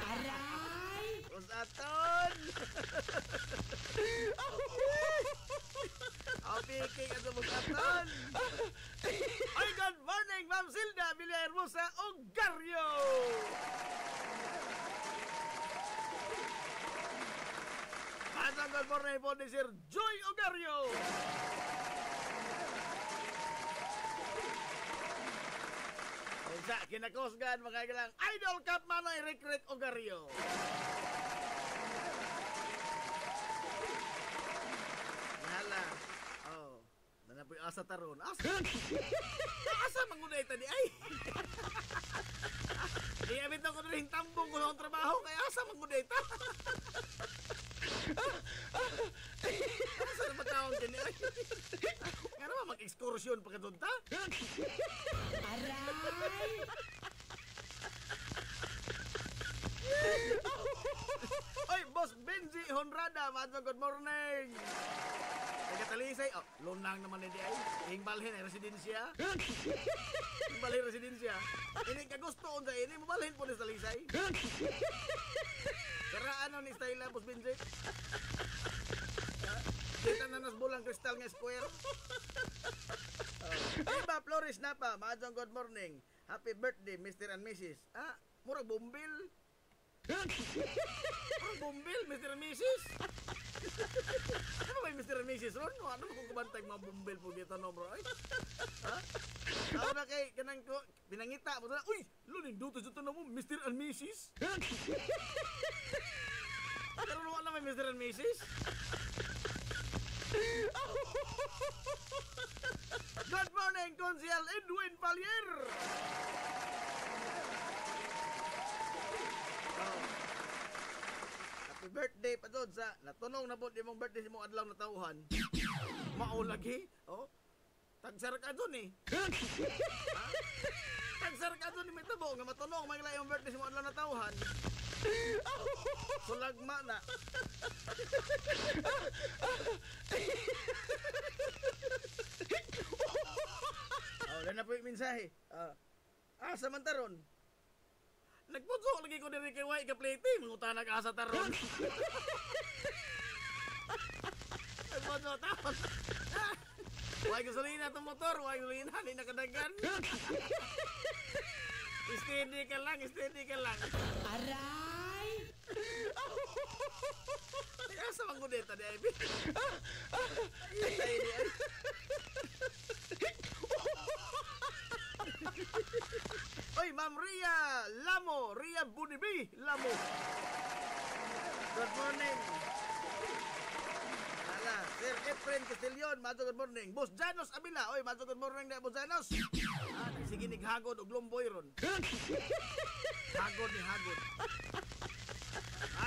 Aray! Rosaton! Piking at Rosaton! Ay, good morning, Ma'am Silda Villahermosa Ogarrio! Masang good morning po ni Sir Joy Ogarrio! Sa kinakosgan mga galang Idol Cup Manay Recruit Ogarrio. Hala. Oh, nanapoy asa taron. Asa mangunay tadi ay. Iya bitaw ko rin tambong ko ng trabaho kaya asa mangunay ta. Asa na matawag din ay. Nga naman mag-ekskursyon pagkadunta. Aray! Oy, Boss Benji Honrada, good morning. Taga-Talisay, lunang naman hindi ay. Hingbalhin ay residensya. Hingbalhin residensya. Ini kagusto unsa ini mabalhin po ni Talisay. Kara ano ni style Boss Benji? Kita na nas bulang kristal nga square. Iba Flores na pa, good morning. Happy birthday, Mr. and Mrs. Murag bumbil. Murag bumbil, Mr. and Mrs. Ano ba yung Mr. and Mrs. Ron? Ano kung kubantay mga bumbil po dito, no bro? Ako na kay, kanang ko, pinangita mo na, uy, lunin duto dito na mo, Mr. and Mrs. Pero wala may Mr. and Mrs. Good morning, Consiel Edwin Palier. Happy birthday pa doon sa natunong na po di mong birthday si mong adlaw na tauhan. Mao lagi. Tagsar ka doon eh. Tagsar ka doon ni may tabo nga matunong magla yung birthday si mong adlaw na tauhan. Sulagma na. Wala na po yung mensahe. Asa man taron? Nagpunso lagi ko diri kay Way Kaplete, mangutanag asa taron. Nagpunso taon. Way gasolina itong motor, way gasolina, hindi nakadagan. Steady ka lang, steady ka lang. Aray! Asa man ko dito, di Ivy? Ay, di ay. Oy, Ma'am Ria Lamo, Ria Bunibi Lamo. Good morning. Hala, Sir Efren Castillon, good morning. Boss Janos Abila, oy, good morning na Boss Janos. Sige ni hagod og lomboy ron. Hagod ni hagod.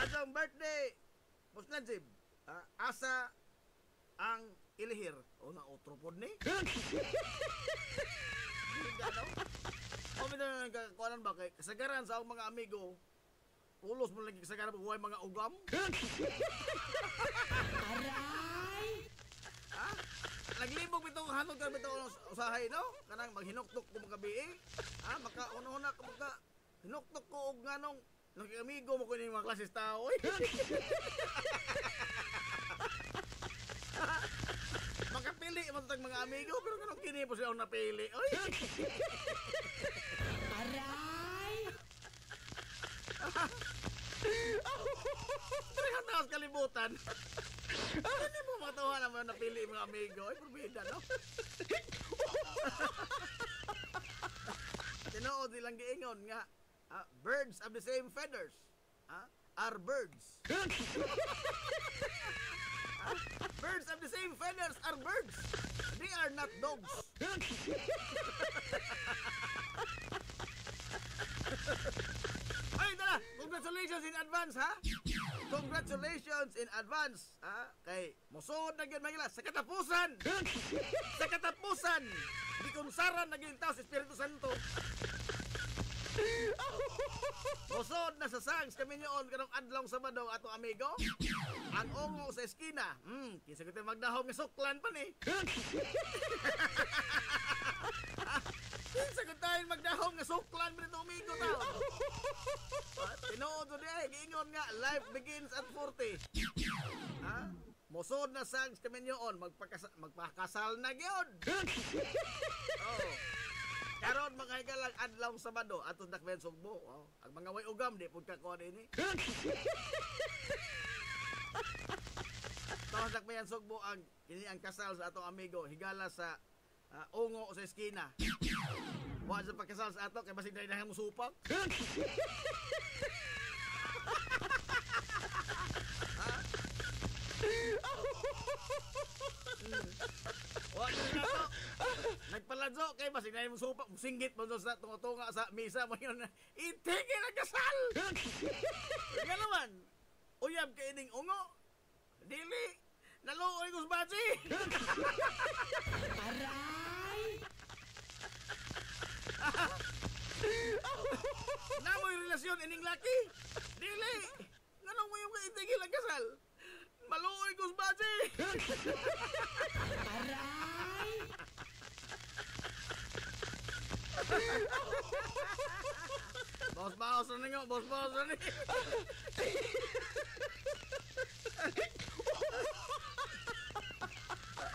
Adong birthday. Boss Nansib, asa ang ilihir. O na otro pod ni. O may na nagkakuanan ba kay kasagaran sa akong mga amigo. Pulos mo lagi kasagaran pag huwag mga ugam. Aray! Naglibog bitong hanod ka bitong usahay, no? Kanang maghinuktok ko mga gabi. Maka-una-una ko mga hinuktok ko og nganong nag-amigo mo ko yung mga klases tao. Makapili mo tag mga amigo, pero kanong kini po siya ang napili. Oy! Aray! 300 kalibutan. Hindi mo matuha naman napili mga amigo. Ay, probida, no? Tinuod silang giingon nga, birds of the same feathers are birds. Birds of the same feathers are birds. They are not dogs. Ay, tara! Congratulations in advance, ha? Congratulations in advance, ha? Kay, musuod na yun, Mangila, sa katapusan! Sa katapusan! Di kunsaran na yun tao sa Espiritu Santo. Musuod na sa sangs kami nyoon kanong adlong Sabado atong amigo. Ang ungo sa eskina. Kinsa kita magdahom nga suklan pa ni. Kinsa kita magdahom nga suklan pa nito amigo tao. Tinuod di ay giingon nga life begins at 40. Musuod na sangs kami nyoon magpakasal na gyud. Oh. Karon mga higalang adlaw Sabado aton dakben sugbo. Ang mga way ugam di pud ka kuan ini. Tawag dakben sugbo ang kini ang kasal sa atong amigo higala sa ungo sa eskina. Wa sa pagkasal sa ato kay basig dahil mo supak. Wa na to. Nagpaladso kay basig na imong supa, singgit mo sa tunga sa misa mo yun. Itigil ang kasal. Nga naman. Uyab kay ining ungo. Dili. Naluoy ko sa baji. Aray! Namoy relasyon ining laki. Dili. Ganun mo yung itigil ang kasal. Maluoy ko sa baji. Aray! Boss na nga, boss na nga.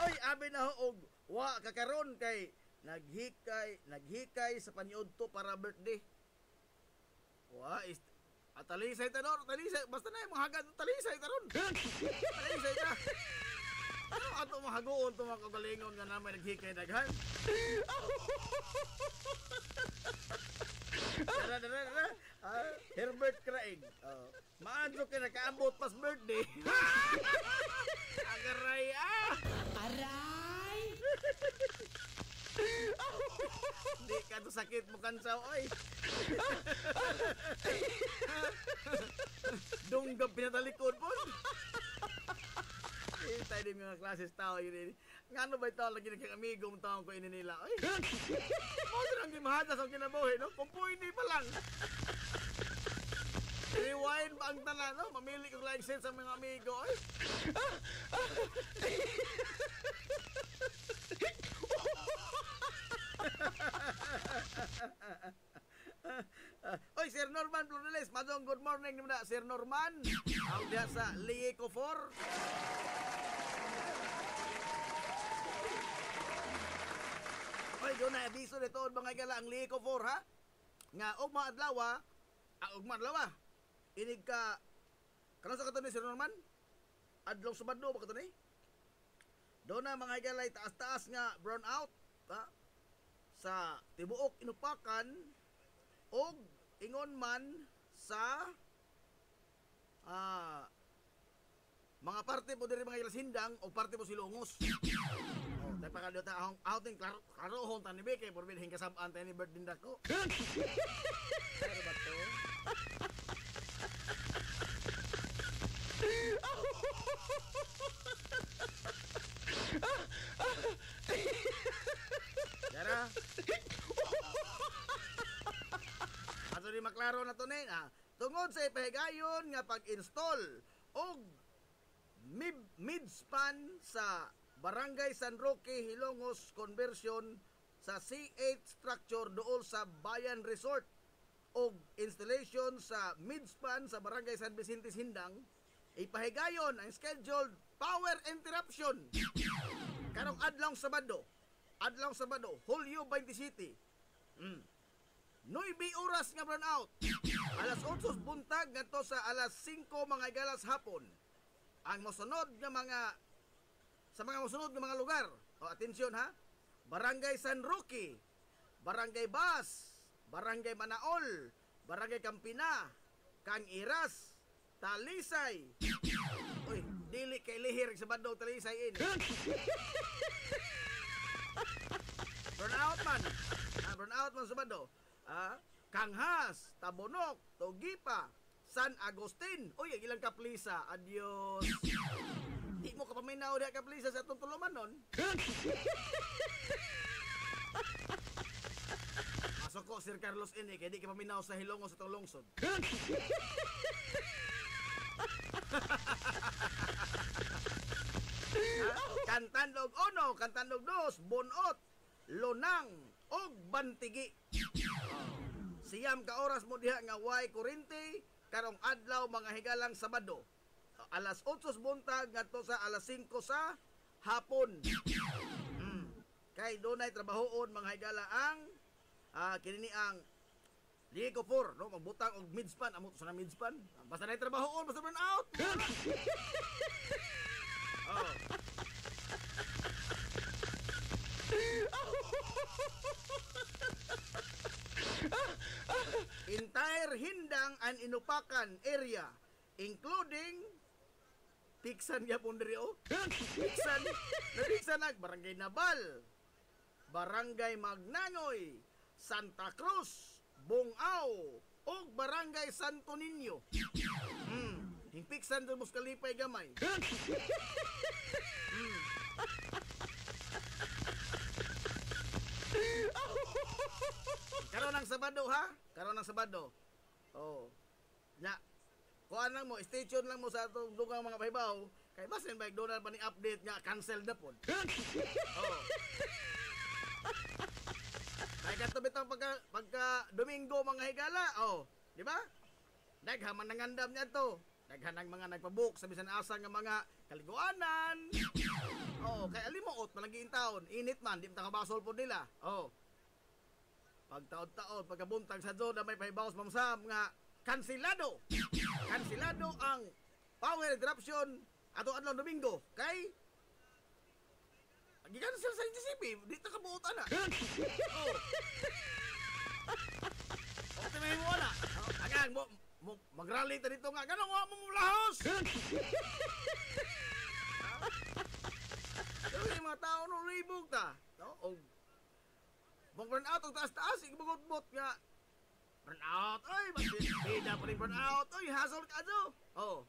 Oy, abi na og wa kakaron kay naghikay sa paniudto para birthday. Wa talisay tanor, talisay basta na yung mga hagad talisay taron. Talisay ta. Ano ato mahagoon to mga kagalingon nga namin naghikay daghan. Dara. Herbert Craig. Maadto ka nakaabot pas birthday. Agaray Aray! Di ka to sakit mo kansaw, oy. Dunggab pinatalikod po. Tayo din mga klases tao yun. Ngano ba ito lagi ng amigo mong taong ko ini nila? Oy. Mao lang gimahatas ang kinabuhi, no? Kung pwede pa lang. Rewind pa ang tanan, no? Mamili kong license sa mga amigo, oy. Oy, Sir Norman Flores, madong good morning naman na, Sir Norman. Ang diha sa Lieco 4. Oy, doon na abiso nito mga gala ang Lieco 4, ha? Nga, ugma adlaw, inig ka, kanang sa kato ni Sir Norman? Adlaw Sabado ba kato ni? Doon na mga higalay taas-taas nga brown out, ha? Sa tibuok inupakan og ingon man sa mga parte po diri mga Sindang o parte po Silongos. Dahil pa kadyo ta akong outing klarohon ta ni Beke porbid hing kasabaan ta ni Bert Dindako. Pero ba to? Yara. Ato ni maklaro na to ni tungod sa ipahigayon nga pag-install og mid-span sa Barangay San Roque, Hilongos conversion sa C8 structure dool sa Bayan Resort og installation sa mid-span sa Barangay San Vicente Sindang, ipahigayon ang scheduled power interruption karong adlaw Sabado adlaw Sabado, Hulyo 27. 9 oras nga brownout. Alas 8 buntag ngadto sa alas 5 mga igalas hapon. Ang mosunod nga mga mosunod nga mga lugar. O atensyon ha. Barangay San Roque, Barangay Bas, Barangay Manaol, Barangay Campina, Kang Iras, Talisay. Uy, dili kay lihir sa Sabado Talisay ini. Burnout man. Burnout man Sabado. Kanghas, Tabonok, Togipa, San Agustin. Uy, ang ilang kaplisa. Adios. Di mo kapaminaw diha kaplisa sa atong tuluman nun. Masok ko, Sir Carlos ini, kaya di kapaminaw sa Hilonggo sa itong lungsod. Kantandog 1, Kantandog 2, Bunot, Lunang, og Bantigi. Siyam ka oras mo diha nga way kuryente karong adlaw mga higalang Sabado. Alas 8 buntag ngadto sa alas 5 sa hapon. Kay dunay trabahoon mga higala ang kini ang Ligo 4, no, magbutang og midspan, amo sa midspan. Basta nay trabahoon, basta burn out. Oh. Entire Hindang and Inupakan area including Piksan yapon diri o. Piksan Barangay Nabal, Barangay Magnangoy, Santa Cruz, Bungao, ug Barangay Santo Niño. Hingpiksan sa Muskalipay gamay. Karon ng Sabado ha? Karon ng Sabado. Oh. Nya. Kuan lang mo, stay tuned lang mo sa atong dugang mga pahibaw. Kay basin ba doon pa ni update nga cancel na pod. Oh. Kay kadto bitang pagka Domingo mga higala. Oh, di ba? Daghaman nangandam niya to. Daghan ang mga nagpabook sa bisan asa nga mga kaliguanan. Oh, kay alimuot malagi in taon. Init man, di ta kabasol pod nila. Oh. Pagtaon-taon, pagkabuntag sa zona may pahibaws mamsam nga kansilado. Kansilado ang power interruption ato adlaw Domingo. Kay gi-cancel sa NCCP, di ta kabuot ana. Oh. Okay may mo ana. Agang mo mag-rally ta dito nga. Ganong wa mo mulahos. Pero yung mga tao no ribog ta. No? O burn out og taas-taas igbugod-bot nga. Burn out, oy, bida pa rin burn out, oy, hassle ka do. Oh.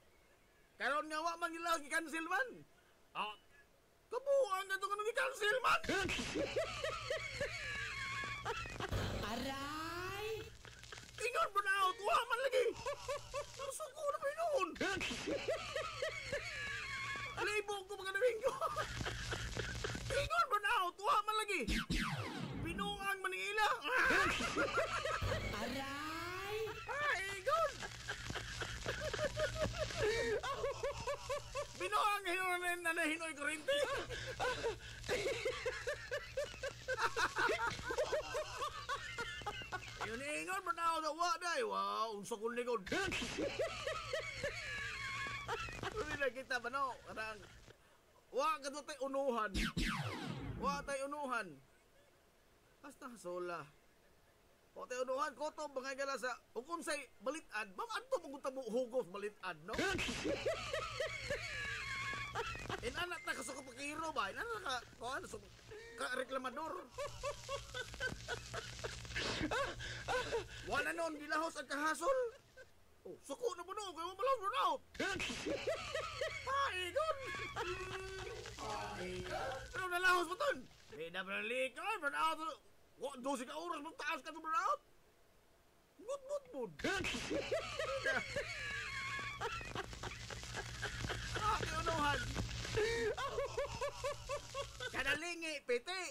Karon nga wa man gilaw gi-cancel man. Oh. Kabuang ka to kanang gi-cancel man. Aray! Ingon burn out, wa man lagi. Suko na pa noon. Alibog ko mga Domingo. Ingon burn out, wa man lagi. Binuang Manila. Aray! Ingon. Binuang hinoy na hinoy kurente. Yun ingon burn out, wa day. Wow, unsa kun ligod. Uli na kita ba no? Karang wa ka tay unuhan. Wa tay unuhan. Basta sola. O tay unuhan ko to mga gala sa ug unsay balitad. Bang adto magutabo hugos balitad no? Inanak na kasukot pakiro ba? Inanak ka kuan ka reklamador. Wala noon gilahos ang kahasol. Oh, suko na mo no, kaya mo malaw run out. Igon. Ano nalahos mo ton? Bida pa lik, burn out. Wa 12 ka oras mo taas ka to burn out. Bud. Unuhan. Kanalingi, piti.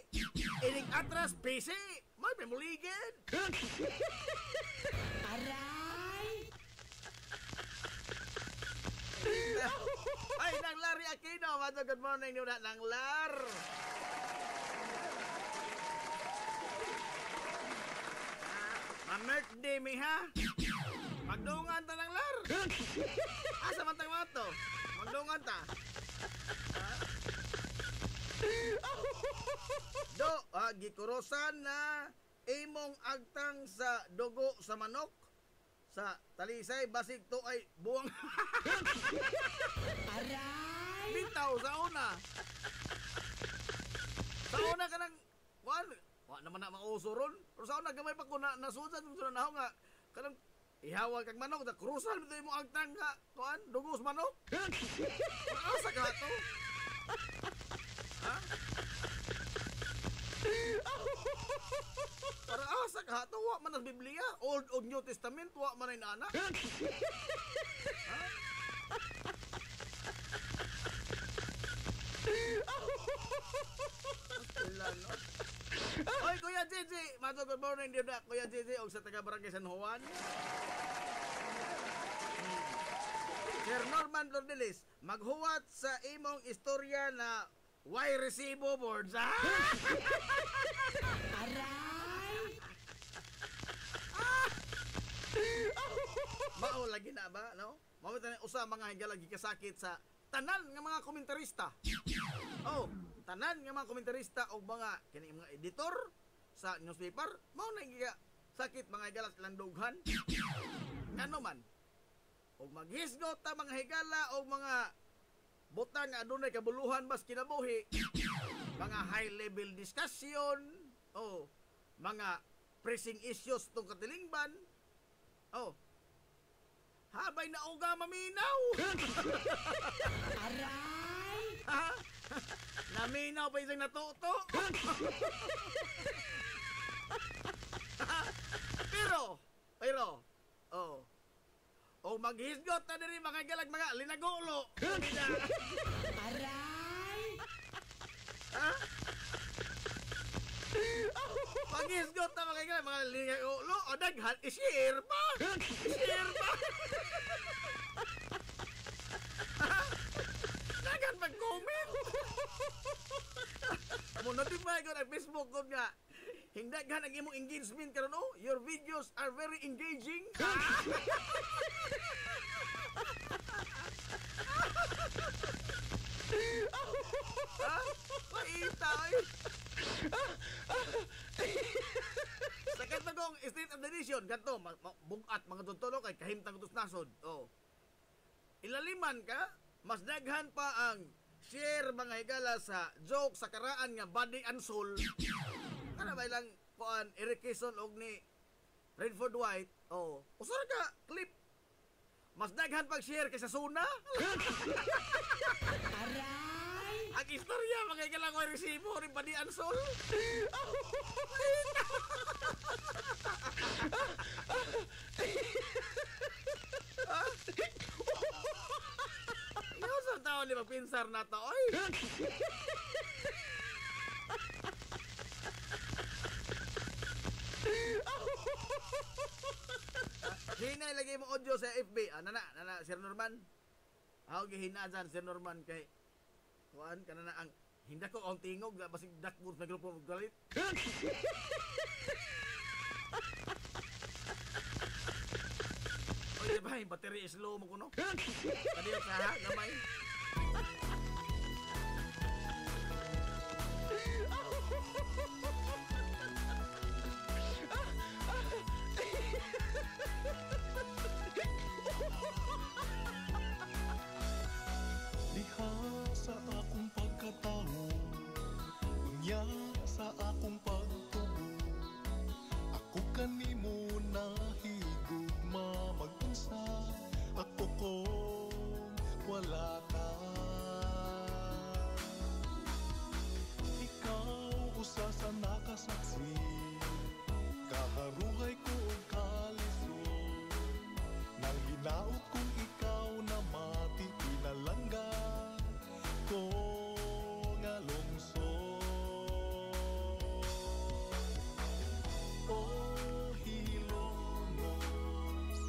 Ining atras, pisi. May pemuligid. Aray! Ay, Nanglar Aquino. Good morning, nang Lar. birthday mi ha. Magdungan ta ng lar. Asa man tang mga to? Magdungan ta. Gikurosan na imong agtang sa dugo sa manok sa talisay basig to ay buwang. Aray! Bitaw sa una. Sa una ka nang wa naman na mausuron. Pero sa una gamay pa ko na nasudan kung na nga kanang ihawag kag manok da krusan bitaw imong agtang nga kuan dugo sa manok. Asa ka to? Ha? Para asa ka to wa man ang Biblia, Old o New Testament wa man ay nana. Oy Kuya Gigi, mato good morning din na Kuya Gigi og sa taga Barangay San Juan. Sir Norman Lordelis, maghuwat sa imong istorya na why resibo boards, ha? Aray! Mao lagi na ba, no? Mao tanan usa mga higala gikasakit sa tanan nga mga komentarista. Oh, tanan nga mga komentarista o mga kini mga editor sa newspaper, mao na giga sakit mga higala silang dughan. Ngano man? Og maghisgot ta mga higala o mga butang nga adunay kabuluhan bas kinabuhi, mga high level discussion, mga pressing issues tong katilingban, habay na uga maminaw. Aray! Ha? Naminaw pa isang natuto. pero, o maghisgot na diri mga galag mga linagulo. Aray! Ha? Maghisgot na mga galag mga linagulo o daghan i-share pa. I-share pa. Daghan mag-comment. Amo notify ko na Facebook ko nga. Hingdaghan ang imong engagement karon oh. Your videos are very engaging. Paita oy. Sa katagong State of the Nation ganto bugat mga tutulo kay kahimtang utos nasod. Ilaliman ka, mas daghan pa ang share mga higala sa joke sa karaan nga body and soul. Ano ba ilang kuan Eric Quezon og ni Redford White? Usara ka clip. Mas daghan pag share kaysa Suna. Aray! Ang istorya mga higala ko resibo rin body and soul. Yung taon di magpinsar na to, oy! Hina ilagay mo audio sa FB. Nana, Sir Norman. Ako gihina dyan, Sir Norman, kay kuan, kanana ang hindi ko ang tingog, basig dakbur sa grupo galit. Oy, diba, yung battery is low mo kuno. Kadiyo sa ha, gamay. Diha sa akong pagkatao, unya sa akong pagtubo, ako kanimo nahigugma mag-unsa, ako kung wala ka. Ikaw usa sa nakasaksi, kaharuhay ko og kalisod, nang hinaot kong ikaw na mati pinalangga ko nga lungsod. Oh Hilongos,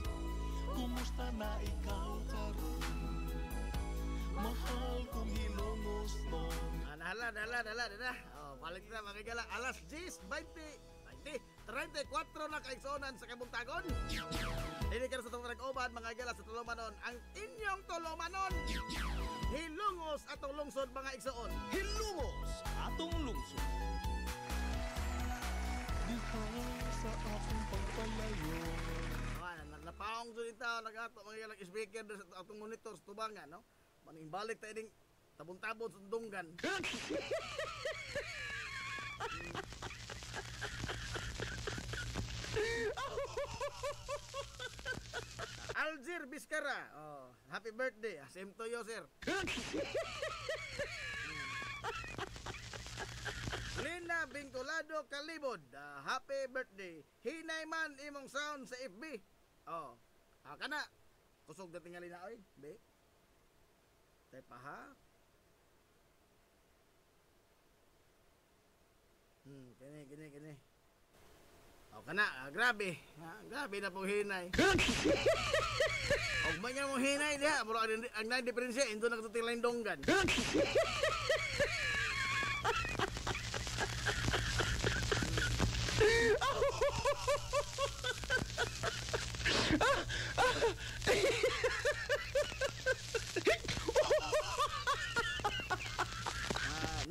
kumusta na ikaw karon? Mahal kong Hilongos no. Dala. Balik na mga higala. Alas 10:20. Okay, 34 na kaigsonan sa kabuntagon. Dili ka na sa itong nag-uban, mga igala sa Tulumanon. Ang inyong Tulumanon, hilungos atong lungsod, mga igsoon. Hilungos atong lungsod. Diha sa akong pagpalayo. Napaong dyan ito, nag-ato, mga igalang speaker sa atong monitor sa tubangan, no? Maning balik tayo ding tabon-tabon sa tundungan. Algir Biscara, oh, happy birthday. Same to you, sir. Lina Bingcolado Kalibod, happy birthday. Hinay man imong sound sa FB. Oh, kana. Kusog na tingali na, oy, be. Tay pa ha. Gini. Oh, kana, grabe. Grabe na pong hinay. Og man nga mong hinay diha, pero ang nagdiferensya indo na katutil donggan.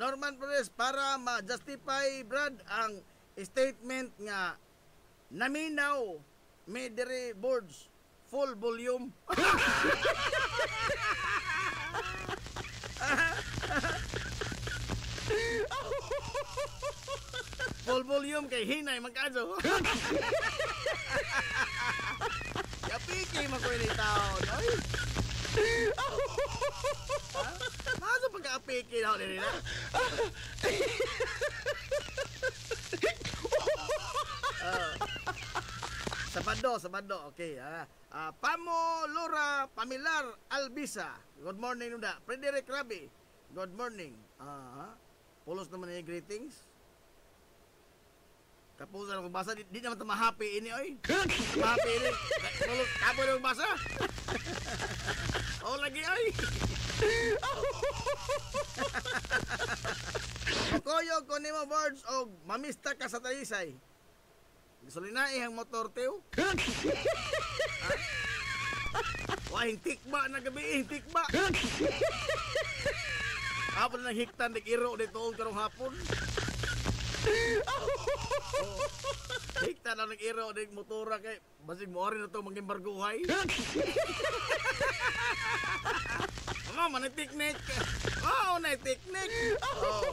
Norman Perez, para ma-justify Brad ang statement nga naminaw Medere boards full volume. Full volume kay hinay magkadto. Yapiki makoy ni taon, oy. Masa pagka-apiki na din na. Sabado, okay. Pamo Lora Pamilar Albisa. Good morning nunda. Frederick Rabi. Good morning. Pulos naman yung greetings. Kapusan ako basa, di naman ito ma-happy ini, oy. Ma-happy ini. Pulos, kabo na magbasa. Oh, lagi, oy. Makoyo ko nimo birds o mamista ka sa talisay. Gusulinai ang motor teo. Wahing tikba na gabi, tikba. Hapon na hiktan iro dito karong hapon. Hiktan na iro di motora kay basig mo rin na ito mag-embarguhay. Man, teknik. Oh, na teknik. Oh.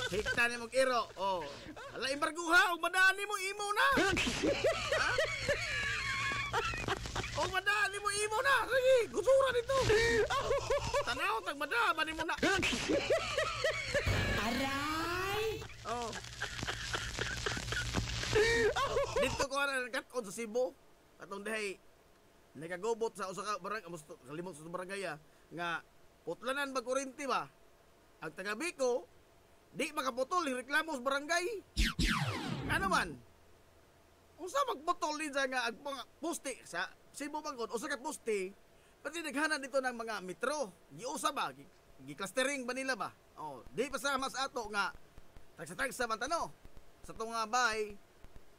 Hikta ni mong iro. Oh. Ala imbarguha, og madani mo imo na. Ha? Og madani mo imo na. Sige, gusura dito. Tanaw tag madani mo na. Aray. Oh. Dito ko na kat-on sa Cebu. Atong dahay nagagobot sa usa ka barangay, kalimot sa barangay nga putlanan ba kuryente ba? Ang taga Biko di makaputol reklamo sa barangay. Ano man? Unsa magputol din sa nga poste sa Cebu Bangkod usa ka poste pati naghanan dito ng mga metro. Giusa ba? Gi-clustering ba nila ba? Oh, di pa sa mas ato nga tagsa-tagsa man tano sa tong mga bay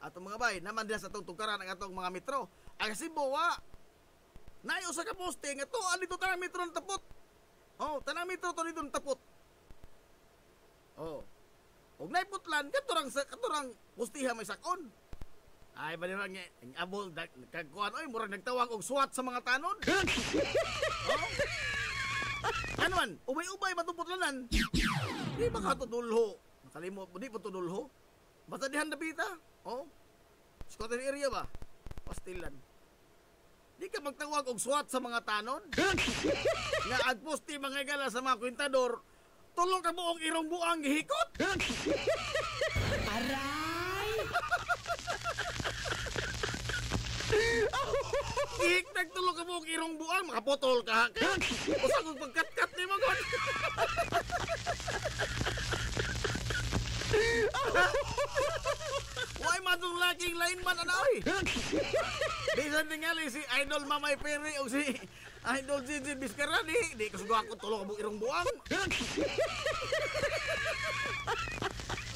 atong mga bay naman diha sa tong tukaran ang atong mga metro. Ang Cebu wa nayo sa kaposte nga to ali to tanang metro ng tapot. Oh, tanang metro to dito ng tapot. Oh. Og naiputlan katurang postiha may sakon. Ay ba nila nga ang abol kagkuan oy murag nagtawag og SWAT sa mga tanon. Oh. Ano man, ubay-ubay matuputlanan. Di ba ka tudulho? Nakalimot mo di pa tudulho. Basta dihan dapita. Oh. Squatter area ba? Pastilan. Di ka magtawag og SWAT sa mga tanon? Nga agposti mga gala sa mga kwintador, tulong ka buong irong buang gihikot? Aray! Gihik tulong ka buong irong buang, makapotol ka. Usa kong pagkat-kat ni mga god. Why madung laking lain man anaoy? Bisan tingali si Idol Mamay Peri o si Idol Gigi Biscara di kasugo ako tulong kabong irong buang.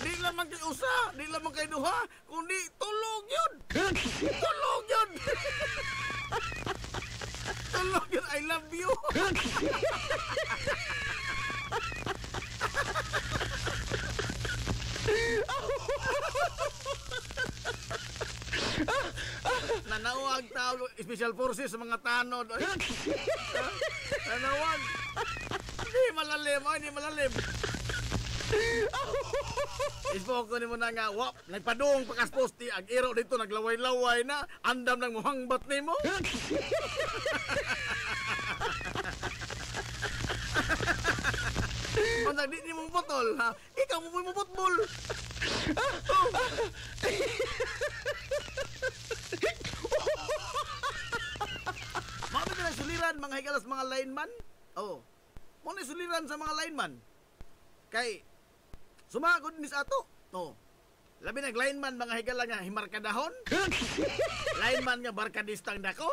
Di lang man kay usa, di lamang kay duha, kundi tulog yun. Tulog yun. Tulog yun, I love you. Nanawag tao, special forces sa mga tanod. Ay. Nanawag. Hindi malalim, hindi malalim. Ispo ko ni mo na nga, wap, nagpadung pakasposti, ang iro dito naglaway-laway na, andam ng muhangbat ni mo. Mandag di ni mong botol, ha? Ikaw mo mo botbol. Mabit na suliran mga higalas mga lineman. Oh. Mo na suliran sa mga lineman. Kay sumagod ni sa ato. Oh. Labi nag lineman mga higala nga himarkadahon. Lineman nga barkadistang dako.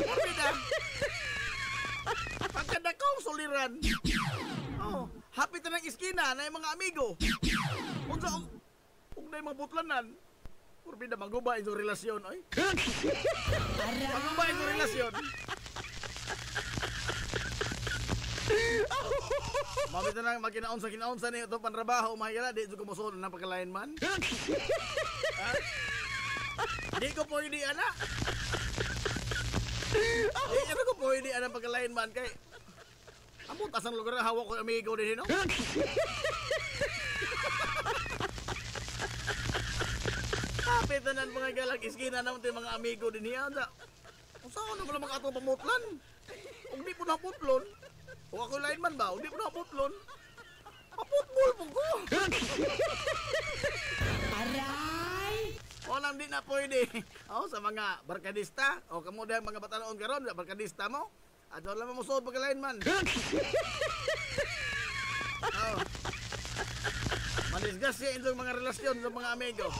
Orbida. Pagkadakong suliran. Oh, hapit na ng iskina na yung mga amigo. Unsa ug na mga butlanan. Orbida maguba yung relasyon, oy. Maguba yung relasyon. Mabit na lang magkinaon-sa niyo ito panrabaho, mahigala, di ko musunod ng pagka-lineman. Di ko pwede, anak. Di ko pwede, anak, pagka-lineman, kay among tasang lugar na hawak ko yung amigo din, no? Kapit na ng mga galang iskina naman ito yung mga amigo din niya. Kung saan naman mga ato pamutlan? Kung di po naputlon, kung ako lineman ba, kung di po naputlon, maputbol po ko. Aray! O nang di na pwede. O, sa mga barkadista, o kamo dahil mga batanoon karon, barkadista mo, at wala mo suod pagka-lineman. Oh. Manisgas siya itong mga relasyon sa mga amigo.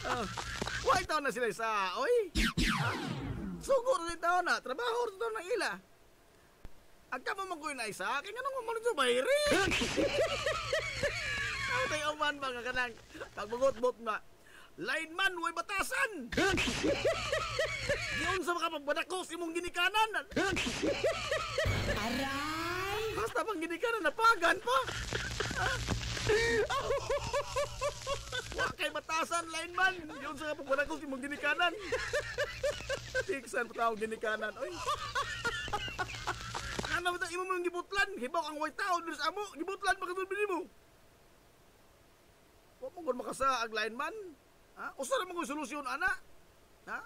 Oh. Why taon na sila sa oy? Sugur rin taon na, trabaho rin taon na ila. Agka mo magkuhin na isa, kaya nga nang mamulit sa bayri. Ano tayo uman ba nga kanang pagbugot-bot ba? Lineman, way batasan! Yun sa mga pagbadakos imong ginikanan. Aray! Basta pang ginikanan, napagan pa. Wala kay batasan, lineman. Yun sa mga pagbadakos imong ginikanan. Tiksan pa tao ginikanan. Oy. Ano ba imo mong gibutlan? Hibaw ang way tao dito sa amo. Gibutlan makatulbin mo. Huwag mo kung makasa ang lineman. Ha? Usara mo kung solusyon, ana. Ha?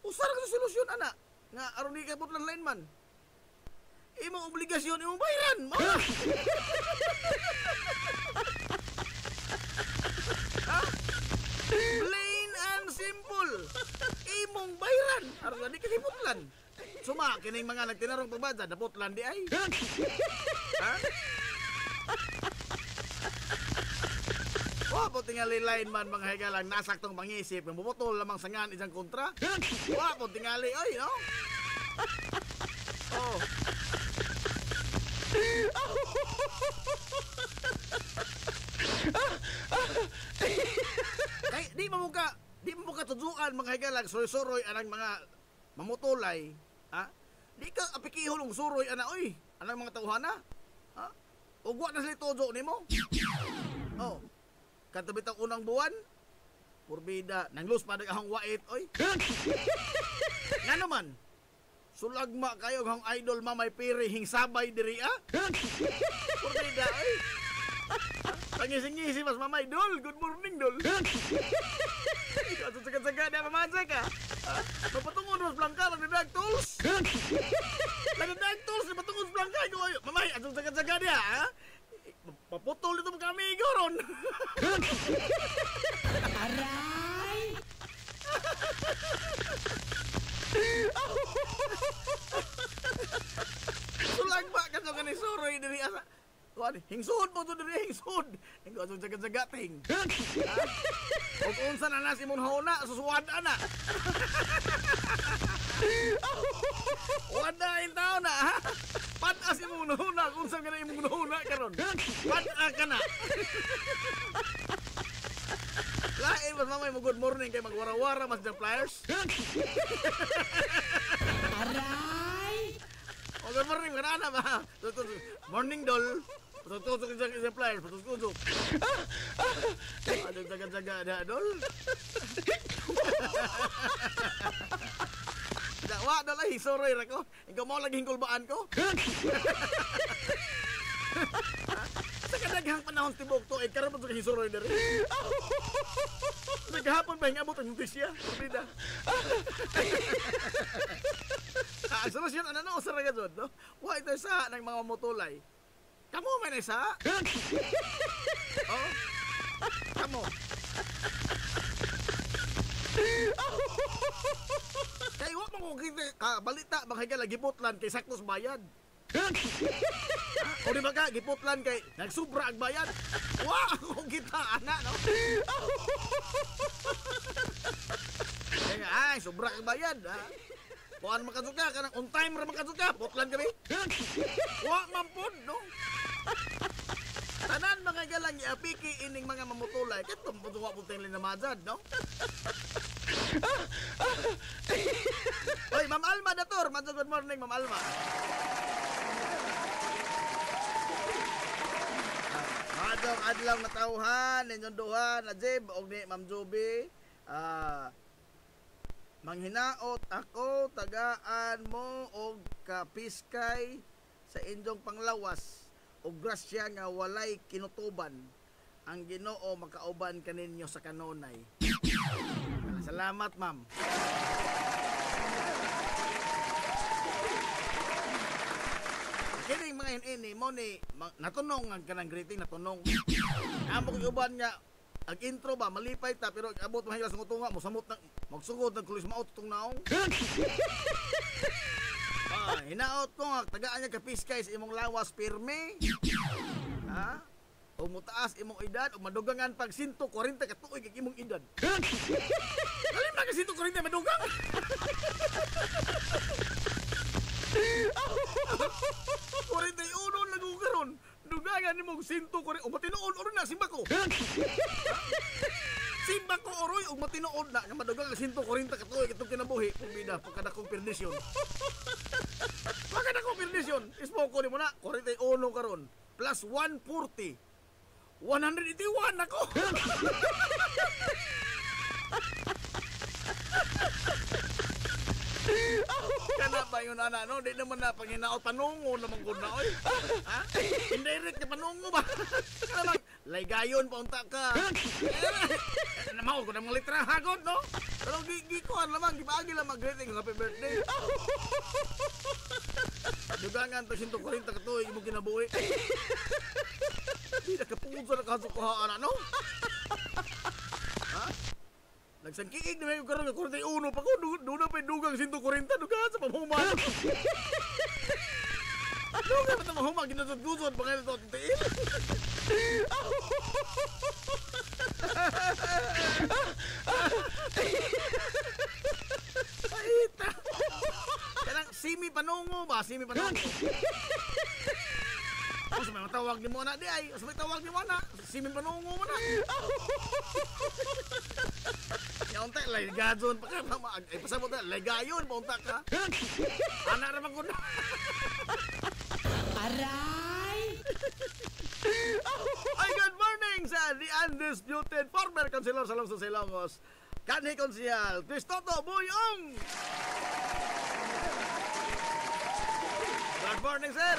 Usara kung solusyon, ana. Nga, aron di ka butlan lineman. Imong obligasyon, imong bayaran. Mama! Ha? Plain and simple. Imong bayaran. Aron di ka butlan. Suma, kining mga nagtinarong pagbadya, naputlan di ay. Ha? Wapo tingali lineman mga higalang nasaktong pangisip ng bubutol lamang sangan isang kontra. Wapo tingali, ay, no? Oh. Kay di mo ka tudzuan mga higalang suroy-suroy anang mga mamutulay, ha? Di ka apikihol ng suroy ana oy, anang mga tauhana? Ha? Ugwa na sila tudzo nimo. Oh. Katabit ang unang buwan, purbida, nanglus pa nag-ahong wait, oy. Nga naman, sulagma kayo ang idol mamay piri hing sabay diri, ah? Purbida, oy. Pangising-ngisi mas mamay, dol, good morning, dol. Ikaw sasaga-saga na mamansa ka. Mapatungod mas blangka, nagdadag tools. Nagdadag tools, mapatungod mas blangka. Mamay, atong saga-saga niya, ha? Paputol dito mga amigo ron. Aray! Sulag ba ka sa kanin suroy diri asa? Kuan, hingsud mo to diri hingsud. Hingo sa jagat-jagating. Og unsa na nas imong hauna susuwad ana. Wala in taon na ha. Patas imong nuhuna kung saan ka na imong nuhuna karon. Pata ka na. Lain mas mamay mo good morning kay magwara-wara mas the flyers. Aray! O good morning kana ba? Morning doll. Tutusok sa flyers, tutusok. Ano jaga-jaga ada dol. Dakwa na lang, hisoroy ra ko. Ikaw mo laging kulbaan ko. Sa kadaghang panahon tibok to, karon pa sa hisoroy dere. Naghapon ba ang abot ang notisya? Pabida. Solusyon, ano na usara ka dyan, no? Wa ito sa ng mga motulay. Kamu man isa? Oh? Kamu? Kaya huwag mo kung balita, baka ka lagi putlan kay saktos bayad. O di ba ka, giputlan kay nagsubra ang bayad. Wow, kung kita, anak, no? Kaya ay, sobra ang bayad, ha? Kuhaan makasuka, kanang on time ra makasuka, putlan kami. Wa mampun, no? Tanan mga galang iapiki ining mga mamutulay, katong putuwa puteng linamazad, no? Oy, Ma'am Alma Dator, good morning, Ma'am Alma. Madong adlaw na tauhan, ninyong duha, Najib, og ni Ma'am Juby. Manghinaot ako, tagaan mo og kapiskay sa inyong panglawas og grasya nga walay kinutuban ang Ginoo makauban kaninyo sa kanunay. Salamat, ma'am. Kining mga ini mo ni natunong ang kanang greeting natunong. Amo ko uban nga ang intro ba malipay ta pero abot mahila sa ngutunga mo samot nang magsugod ng kulis maot tong naong. Hinaot ko nga tagaan niya kapiskay sa imong lawas pirme. Ha? O mutaas imong edad o madugangan pag 140 ka tuig ang imong edad. Dali na ka 140 madugang. Kurinta uno nagugaron. Dugangan ni mong 140 o matinoon oro na simba ko. Simba ko oroy o matinoon na nga madugang ang 140 ka tuig itong kinabuhi. Pumida pagkada kong perdisyon. Pagkada kong perdisyon. Ismoko ni mo na 41 karon plus 140. 181 ako. Kana ba yun, ana, no? Di naman na panginaot, panungo naman ko na, oy. Ha? Indirect na panungo ba? Kana lang, laygayon pa unta ka. Namaw ko na mga litra hagod, no? Pero gikuhan lamang, gibagi lamang greeting, happy birthday. Dugangan to 140 ka tuig mo kinabuhi. Di na kapunsa na kasukuhaan, ano? Ha? Nagsangkiig na may karoon ng 41 pa ko. Doon na pa yung dugang 140. Dugaan sa pamahumang. Dugang pa pamahumang. Ginasod-gusod. Baka ito titiin. Paita. Kanang simi panungo ba? Simi panungo. O sa may matawag ni mo na di ay. Sa may tawag ni mo na. Simi panungo mo na. Yung unta, laygayon pa ka. Ay, pasabot na, laygayon pa unta ka. Anak naman ko na. Aray! Ay, good morning sa The Undisputed former Councilor sa Lungsod Silongos. Kanhi Konsihal, Cristoto Buyong! Good morning, sir!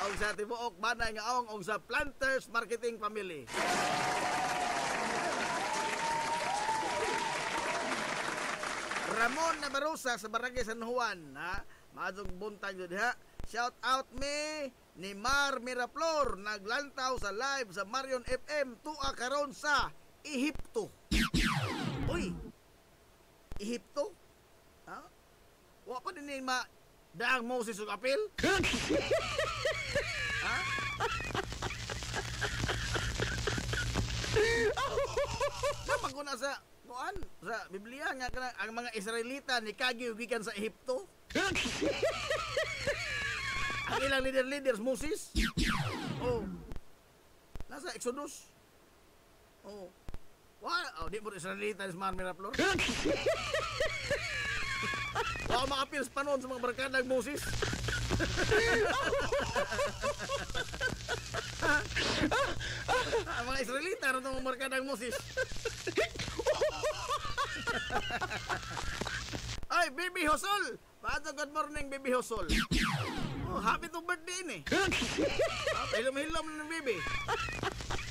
Og sa Tibuok, Banay nga aong og sa Planters Marketing Family. Ramon Nabarosa sa Barangay San Juan, ha? Maadong buntag yun, ha? Shout out me ni Mar Miraflor, naglantaw sa live sa Marion FM, tua karon sa Ehipto. Uy! Ehipto? Ha? Wa pa din ma daang Moses ug apil? Ha? Dapat ko na sa kuan sa Biblia nga ang mga Israelita ni kagi ugikan sa Ehipto. Ang ilang leaders, Moses. Oh. Nasa Exodus. Oh. Wow, di mo Israelita ni Mar Miraplor. Wow, makapils pa noon sa mga barkada ng Moses. Mga Israelita na itong barkada ng Moses. Ay, Baby Hosol! Paano good morning, Baby Hosol? Oh, happy to birthday ni. Hilom-hilom na ng baby.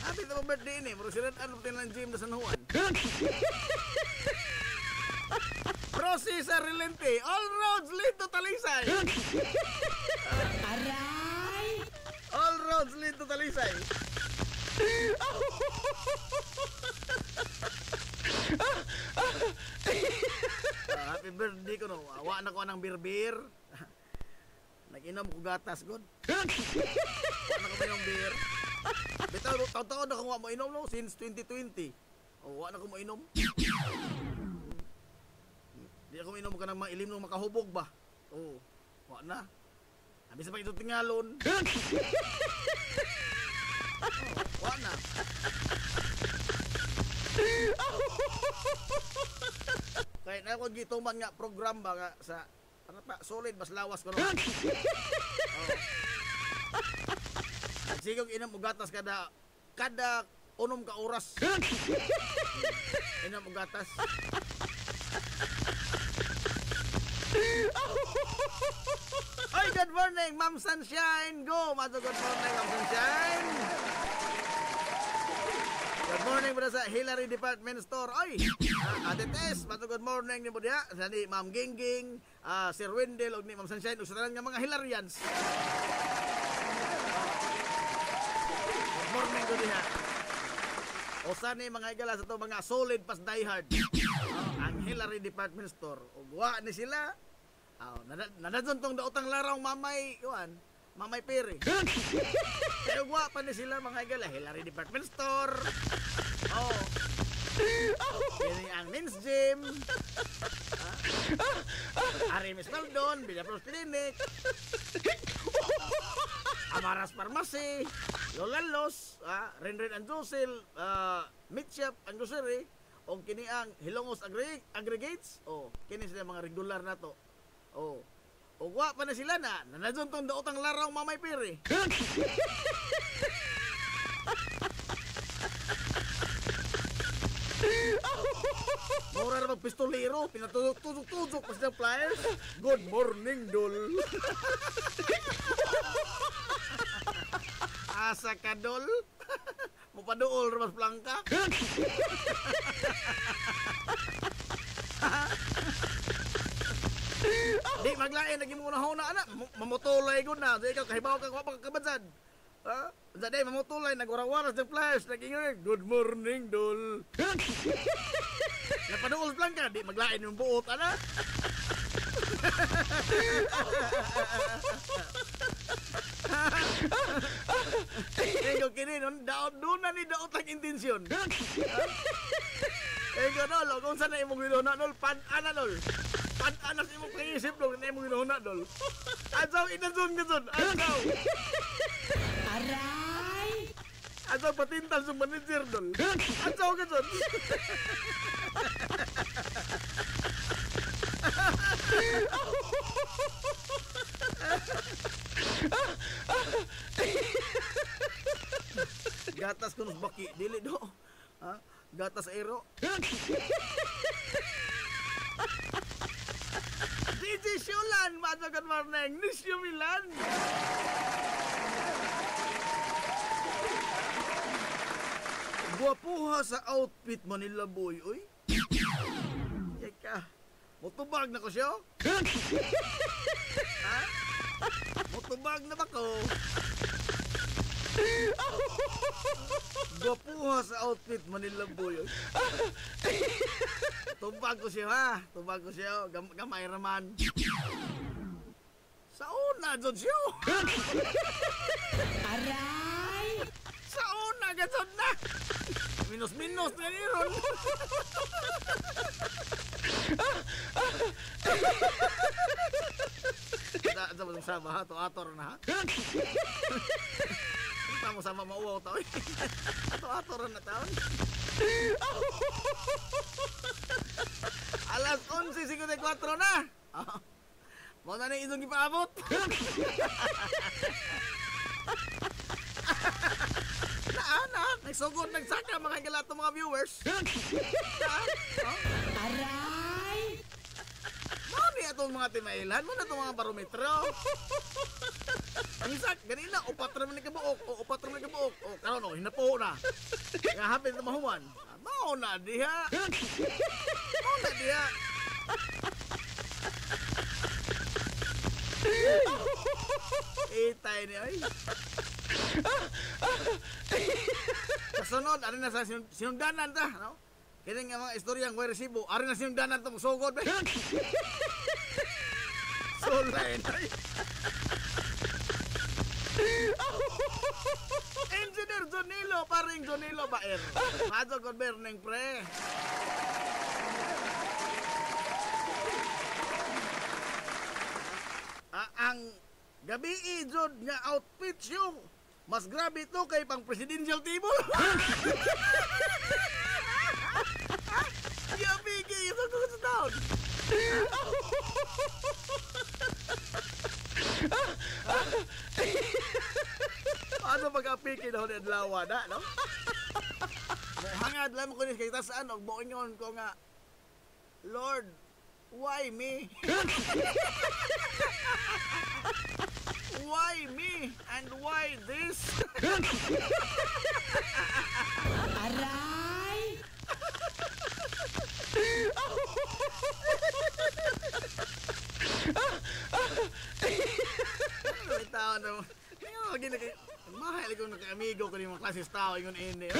Happy to birthday ni. Pero sila ano ng gym na San Juan. Rosie sa Relente. All roads lead to Talisay. Aray! All roads lead to Talisay. Happy birthday ko no. Awa na ko ng birbir. Nag-inom ko gatas god. Awa na ko ba yung beer? Bitaw, taon-taon na ko mo inom no since 2020. Awa na ko mo inom. Di ako inom ka ng mga ilim nung makahubog ba? Oo. Awa na. Habis pa ito tingalon. Awa na. Kaya na ako gituman nga program ba nga sa ano pa solid mas lawas ko no. Sigog inom og gatas kada unom ka oras. Inom og gatas. Ay, good morning, Ma'am Sunshine. Go, good morning, Ma'am Sunshine. Good morning mula sa Hillary Department Store. Ay, Ate Tess, good morning ni mo diya. Sa ni Ma'am Gingging, Sir Wendell, o ni Ma'am Sunshine, o sa tanan nga mga Hillarians. Good morning ko diya. O sa ni mga igala sa to mga solid pas diehard. Ang Hillary Department Store. O guwa ni sila. Nanadyon tong daotang laraw mamay, Mamay Pere. Pero guwa pa ni sila mga igala. Hillary Department Store. Oh. Ini ang Men's Gym. Arimis Maldon, Villa Pros Clinic. Amaras Pharmacy, Lolalos, Renren and Josil, Meat Shop and Grocery, o kini ang Hilongos Aggregates, o kini sila mga regular na to. O guwa pa na sila na, nanadyon tong daotang laraw Mamay Pere. Mura na magpistolero, pinatudok-tudok pa silang flyers. Good morning, Dol. Asa ka, Dol? Mupadool, Ramas Blanca. Di, maglain, lagi mo na anak. Mamutulay ko na. Di ikaw, kahibaw ka, kabadsan. Jadi mamutulay, nagwara-waras ng flyers. Nagingin, good morning, Dol. Napadool lang ka, di maglain yung buot, anak. Ego kini nun, doon na ni daot ang intensyon. Ego Dol, kung saan na imong ginuna, Dol, pan-ana, Dol. Pan-ana sa imong pangisip, Dol, na imong ginuna, Dol. Adsaw, inazon ka, Dol. Adsaw. Aray! Adsaw, patintal sa manager, Dol. Adsaw ka, Dol. Gatas kunos baki, dili do. Gatas aero. DJ Shulan, good morning. Nisyo Milan. Guwapuha sa outfit Manila boy, oy. Yeka. Mutubag na ko siya? Ha? Mutubag na ba ko? Guwapuha sa outfit Manila boy. Tubag ko siya ha. Tubag ko siya. Gamay raman. Sa una, John siya. Aray! Sa una, John na. Minus-minus na niron. sa baha to ator na ha. Tamo sama mauwaw tao. To ator na taon. Alas 11:54 na. Mo na ni isong ipaabot. Naanak, nagsugod, nagsaka mga galato mga viewers. Aray! Mami atong mga timailan mo na itong mga barometro. Ang isak, ganina, upat naman ni kabuok. Upat naman ni kabuok. Karon, hinapo na. Nga hapit na mahuman. Mao na diha. Mao na diha. Itay ni ay. Kasunod, ano na sa sinungdanan ta, no? Kaya nga mga istoryang may resibo, ari na sinungdanan ta magsugod, be. Sulay na ay. Engineer Jonilo, paring Jonilo Baer. Madyo kon berneng pre. Ang gabi jud nga outfit yung mas grabe to kay pang presidential table. Yabigi, ito ko sa town. Ano pag-apiki na hon lawa na, no? Hangad lang ko ni kay tasaan og buongon ko nga Lord, why me? Why me? And why this? Aray! May tao na mo. Mahal ko naka-amigo ko ni mga klases tao ingon ini.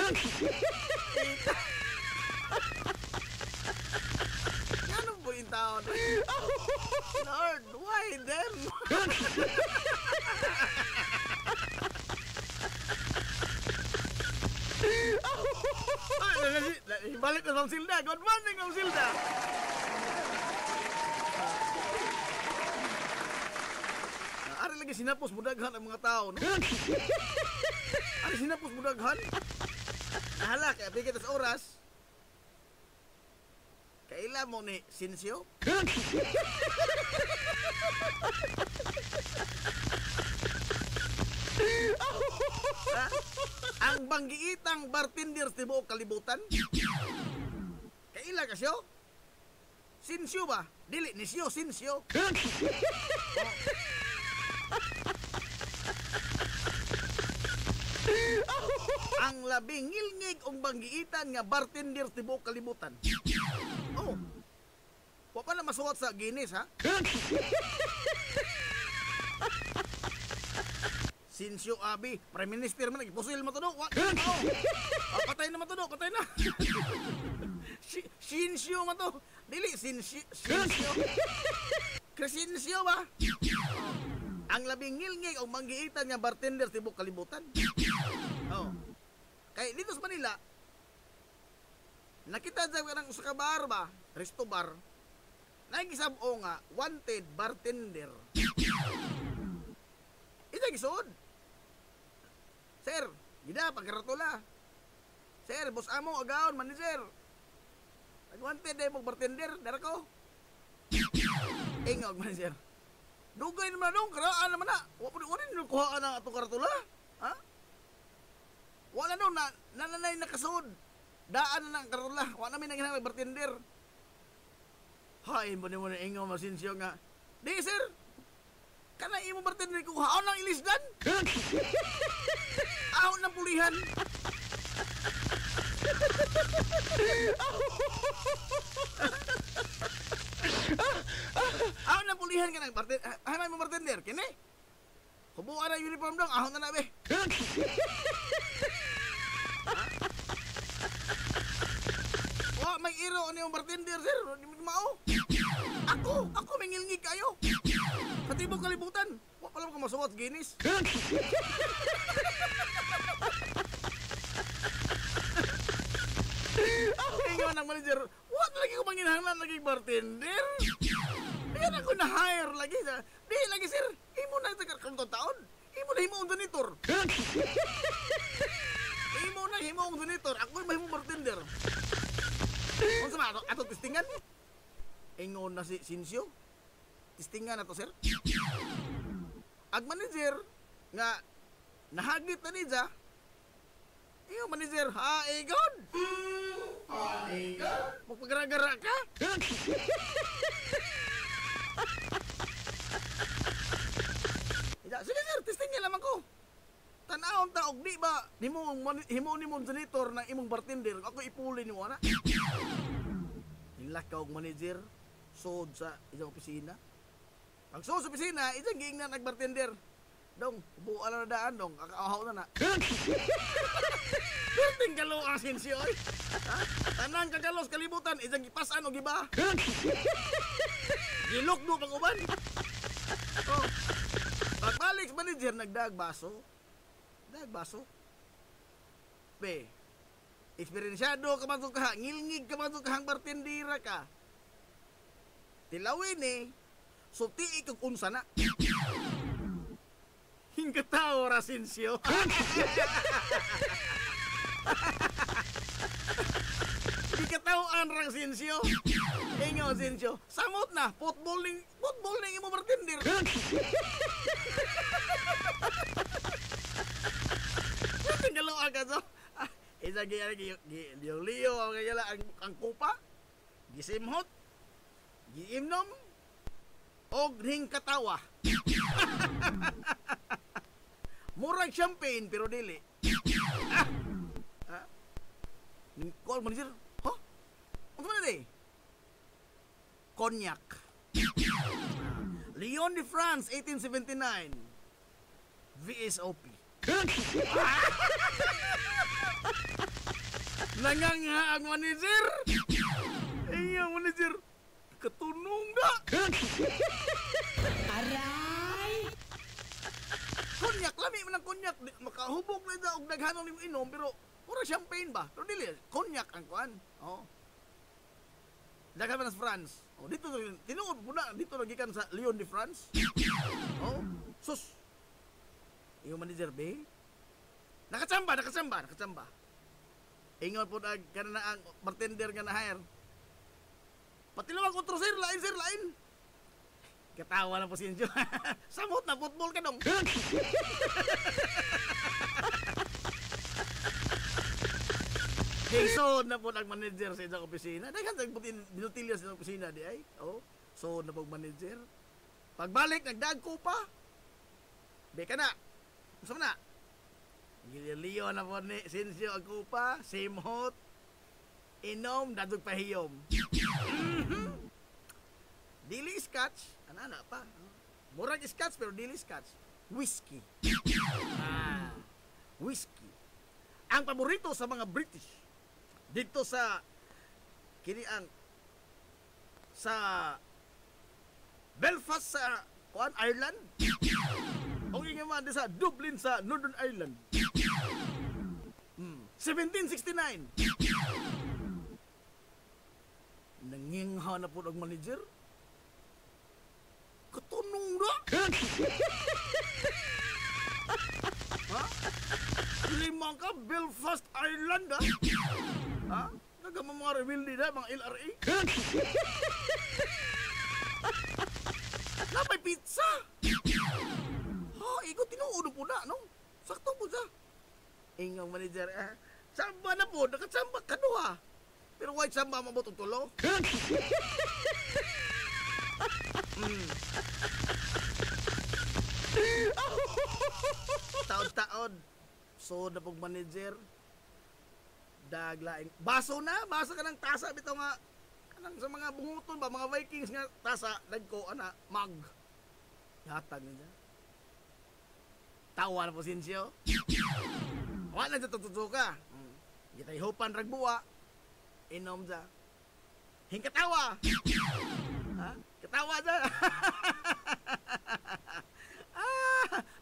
Ano po yung tao na? Lord, why them? Balik na sa Silda. Good morning, Ma'am Silda. Ari lagi sinapos mudaghan ang mga tao, no? Ari sinapos mudaghan. Nahala, kaya bigay sa oras. Kaila mo ni Sinsyo? Ang banggiitang bartender sa tibuok kalibutan? Kaila kasyo? Sinsyo ba? Dili ni Siyo, Sinsyo. Ang labing ngilngig og banggiitan nga bartender sa tibuok kalibutan. Oh. Wa pa na masuot sa Guinness, ha? Sinsyo Abi, Prime Minister man ipusil mo to do. Patay na man to do, patay na. Sinsyo man to. Dili Sinsyo. Sinsyo ba? Ang labing ngilngig og banggiitan nga bartender sa tibuok kalibutan. Oh. Kay dito sa Manila, nakita dyan ka ng usa ka bar ba? Resto bar. Nagisabo nga, wanted bartender. Ito gisod. Sir, gida, pagkaratula. Sir, boss amo, agaon, manager. Nag-wanted eh, mong bartender, dara ko. Ingog, manager. Dugay naman nung, karaan naman na. Wala nyo kuhaan ang atong karatula. Ha? Wala nung, nananay nakasod. Daan na ng karatula. Wala namin nang bartender. Hay, mo na ingaw masinsyo nga. Di, sir. Kana imo bartender ko, haon ng ilisdan. Ahon ng pulihan. Ahon ng pulihan ka ng bartender. Hanay mo bartender, kini? Hubuan na uniform dong, ahon na be. Wa, may iro ni yung bartender, sir. Di mo mao. Ako may ngilngig kayo. Sa tibok kalibutan. Wa pala mo ka masuot, Guinness. Ingaw ng manager, what lagi ko manginahanglan lagi bartender? Di ako na-hire lagi. Di lagi, sir. Imo na sa karong taon. Imo na himo ang janitor. Imo na himo ang janitor. Ako ay mahimong bartender. Unsa man ato testingan? Ingon na si Sinsyo. Testingan na to, sir. Ag manager nga nahagit na niya. Iyo manager, ha, God. Magpagara-gara ka? Sige sir, testingin naman ko. Tanawon ta og di ba himo nimong janitor ng imong bartender, ako ipuli nimo ana. Hilak ka og manager sod sa isang opisina. Pag sod sa opisina, isang giingnan nagbartender. Dong, buwan na daan dong, kakaahaw na na. Perting kalo ang Sinsyo oy. Tanang kagalos kalibutan, isang gipasan o giba. Gilokdo pag uban. Oh. Pagbalik sa manager, nagdagbaso. Dagbaso. Be, eksperyensyado ka man ka, ngilngig ka man ka, hang bartendira ka. Tilawin eh, sulti ikag unsa na. Hingkataw Sinsyo. Hingkatawan rang Sinsyo. Ingaw Sinsyo. Samot na, football ning imo bartender. Tingalo agad so. Isa liyo ang kupa. Gisimhot. Giimnom. Og hingkatawa. Murag champagne pero dili. Call manager. Huh? Ano man di? Cognac. Lyon de France 1879. VSOP. Nanganga ang manager. Iya manager. Ketunong ga? Aray! Konyak, lami man ang konyak. Makahubog na dyan og daghanong nimo inom, pero pura champagne ba? Pero dili, konyak ang kuan. Oh. Daghan man sa France. Oh, dito tinuod po na dito nagikan sa Lyon de France. Oh, sus. Yung manager be. Nakachamba. Ingon po na kanana ang bartender nga na hire. Patilawag kontro sir, lain. Katawa na po Sinsyo. Samot na, football ka dong. So na po ang manager sa isang opisina. Daghan sa binutilya sa isang opisina di ay. Oh, so na po manager. Pagbalik, nagdagko pa. Beka na. Gusto mo na? Gililiyo na po ni Sinsyo ang kupa. Simhot. Inom, dadog pahiyom. Dili scotch. Ana pa. Murag scotch pero dili scotch. Whiskey. Whiskey. Ang paborito sa mga British dito sa kiniang sa Belfast sa Ireland. O nga sa Dublin sa Northern Ireland. 1769. Nangingha na po ang manager. Katunong na. Ha? Limang ka, Belfast, Ireland, ha? Ha? Nagamang mga rebelde na, mga LRA. Napay pizza. Ha, ikaw tinuuno po na, no? Sakto po siya. Ingang manager, samba na po, nakatsamba ka no, ha? Pero white samba mabot ang tulo. Taon-taon. So, na pong manager. Daglaing. Baso ka ng tasa. Bito nga, kanang sa mga bunguton ba, mga Vikings nga tasa, nagko, mag. Yatag niya. Tawa na po Sinsyo. Wala na dyan tututuka. Gitay hupan ragbuwa. Inom dyan. Hingkatawa. Ha? Katawa dyan.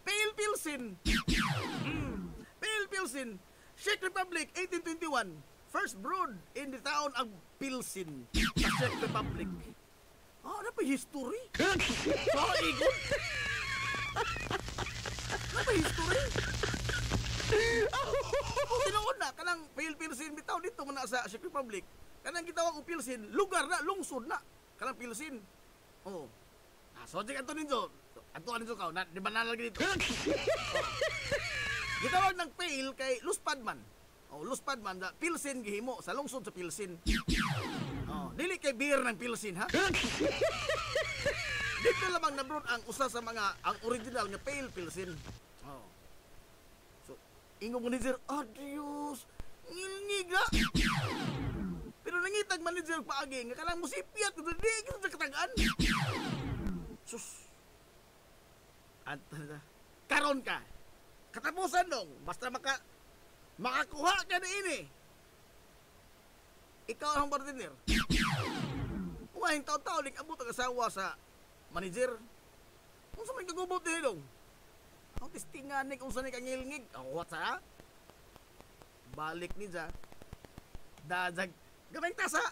Pale Pilsen. Pale Pilsen. Czech Republic, 1821. First brewed in the town of Pilsen, sa Czech Republic. Ano pa history? Igon. Ano history? Tinuod na, kanang Pilsin bitaw dito muna sa Czech Republic. Kanang gitawag og Pilsin, lugar na, lungsod na. Kanang Pilsin. Oh. So, di kanto ninyo. Ato ninyo ka, di ba nalagay dito? Gitawag ng Pale kay Luspadman. Oh, Luspadman, Pilsin gihimo sa lungsod sa Pilsin. Oh, dili kay beer ng Pilsin, ha? Dito lamang nabroad ang usa sa mga ang original nga Pale Pilsin. Oh. So, ingong manager, adios, ngilngiga. Pero nangitag manager paagi nga kanang musipyat kung di kita katagaan. Sus. Karon ka. Katapusan dong, basta makakuha ka na ini. Ikaw ang bartender. Umahing taon-taon, abot ang asawa sa manager. Kung saan may kagubot din dong? Ang testingan ni kung saan ni kangilngig. What sa? Balik ni dyan. Dajag. Gamay tasa.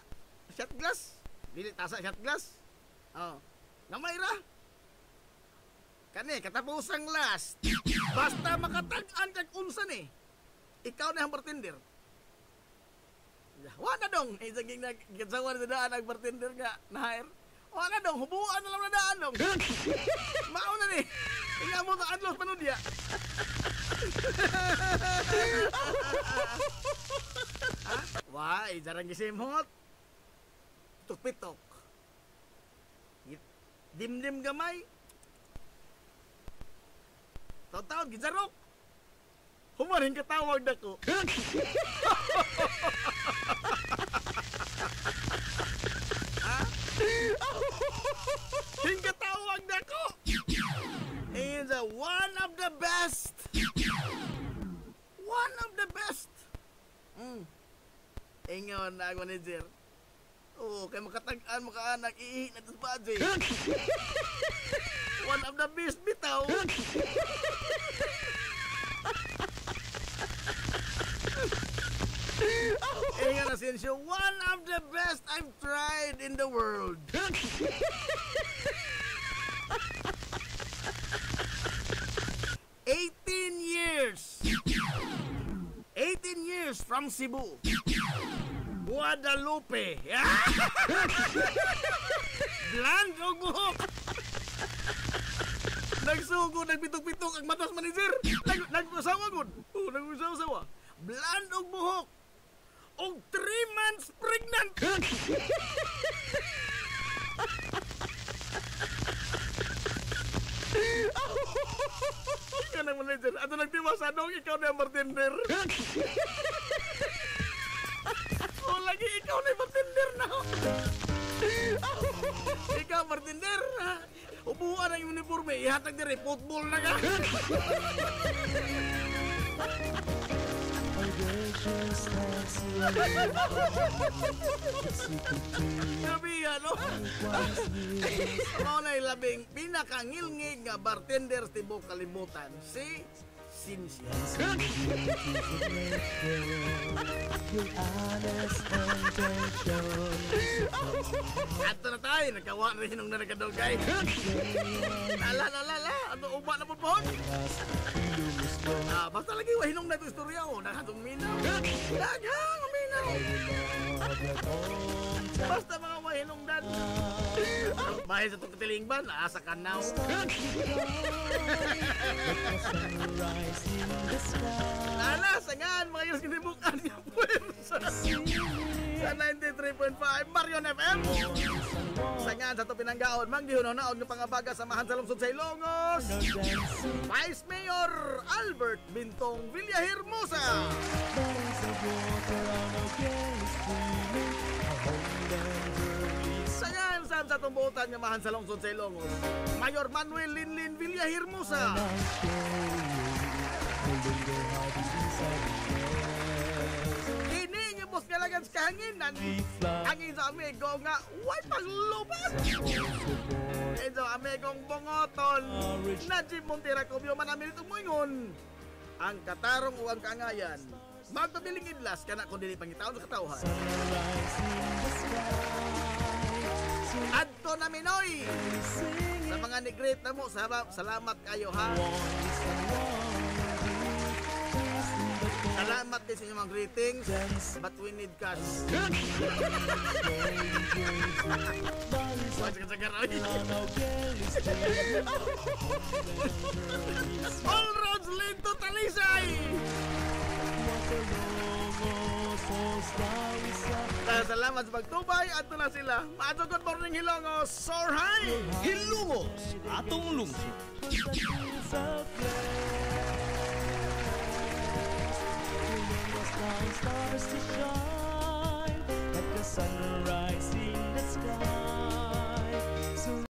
Shot glass. Dili tasa, shot glass. Oh. Gamay ra. Kani, katapusang last. Basta makatag-an kag unsan eh. Ikaw na ang bartender. Wala dong. Isang nagkatsawa na daan ang bartender nga na-hire. Wala dong. Hubuan na lang na daan dong. Mao na ni. Tingnan mo na adlos panudya. Ha? Wah, jarang gisimhot. Pitok-pitok. Dim-dim gamay. Taon-taon, gijarok. Humaring katawag na ko. Ha? Hingkatawag na ko. And one of the best. One of the best. Ingon na ako manager. Oh, kay makatag-an mo ka anak ihi na sa budget. One of the best bitaw. Ingon na siya, one of the best I've tried in the world. 18 years. 18 years from Cebu. Guadalupe. Bland o buhok. Nagsugo, nagpitok-pitok ang matas manager. Nag-usawa gud. Oh, nag-usawa. Bland o buhok. Og 3 months pregnant. Ikaw na manager. Ato nagtimasadong, ikaw na bartender. O lagi ikaw na bartender na. Ikaw bartender. Ubuan ang uniforme. Ihatag dire, football na ka. Sabi ano? Mao na labing pinakangilngig nga bartender sa tibok kalibutan, si Cynthia. Ato na tayo, nagkawa na hinong na nagkadogay. Lala, ano uba na po po? Basta lagi wahinong na ito istorya o, nakatong minaw. Daghang minaw. Basta mga wahinong dan. Mahal sa itong katilingban, asa ka now. Lala, sangan, mga years kinibukan niya po sa 93.5 Marion FM. Sangan sa ito pinanggaon, manggihunaw-naon ng pangabaga samahan sa lungsod sa Ilongos. Vice Mayor Albert Bintong Villahermosa. Sangan sa itong buotan nga mahan sa lungsod sa Ilongos, Mayor Manuel Linlin Villahermosa. Kini nga boss kalagan sa kahanginan. Hangin sa amigo nga way paglubat. Ito amigong bongoton. Najib Montera Cubio manamil itong moingon. Ang katarong o ang kaangayan. Magpabiling idlas ka na kung dili pangitaon sa katawhan. Adto na Minoy. Sa mga ni-greet na mo, salamat kayo ha. Salamat din sa inyong mga greetings, but we need cash. All roads lead to Talisay! Salamat sa pagtubay at na sila. Maato, good morning Hilongos, soar high! Hilongos, atong lungsod. Stars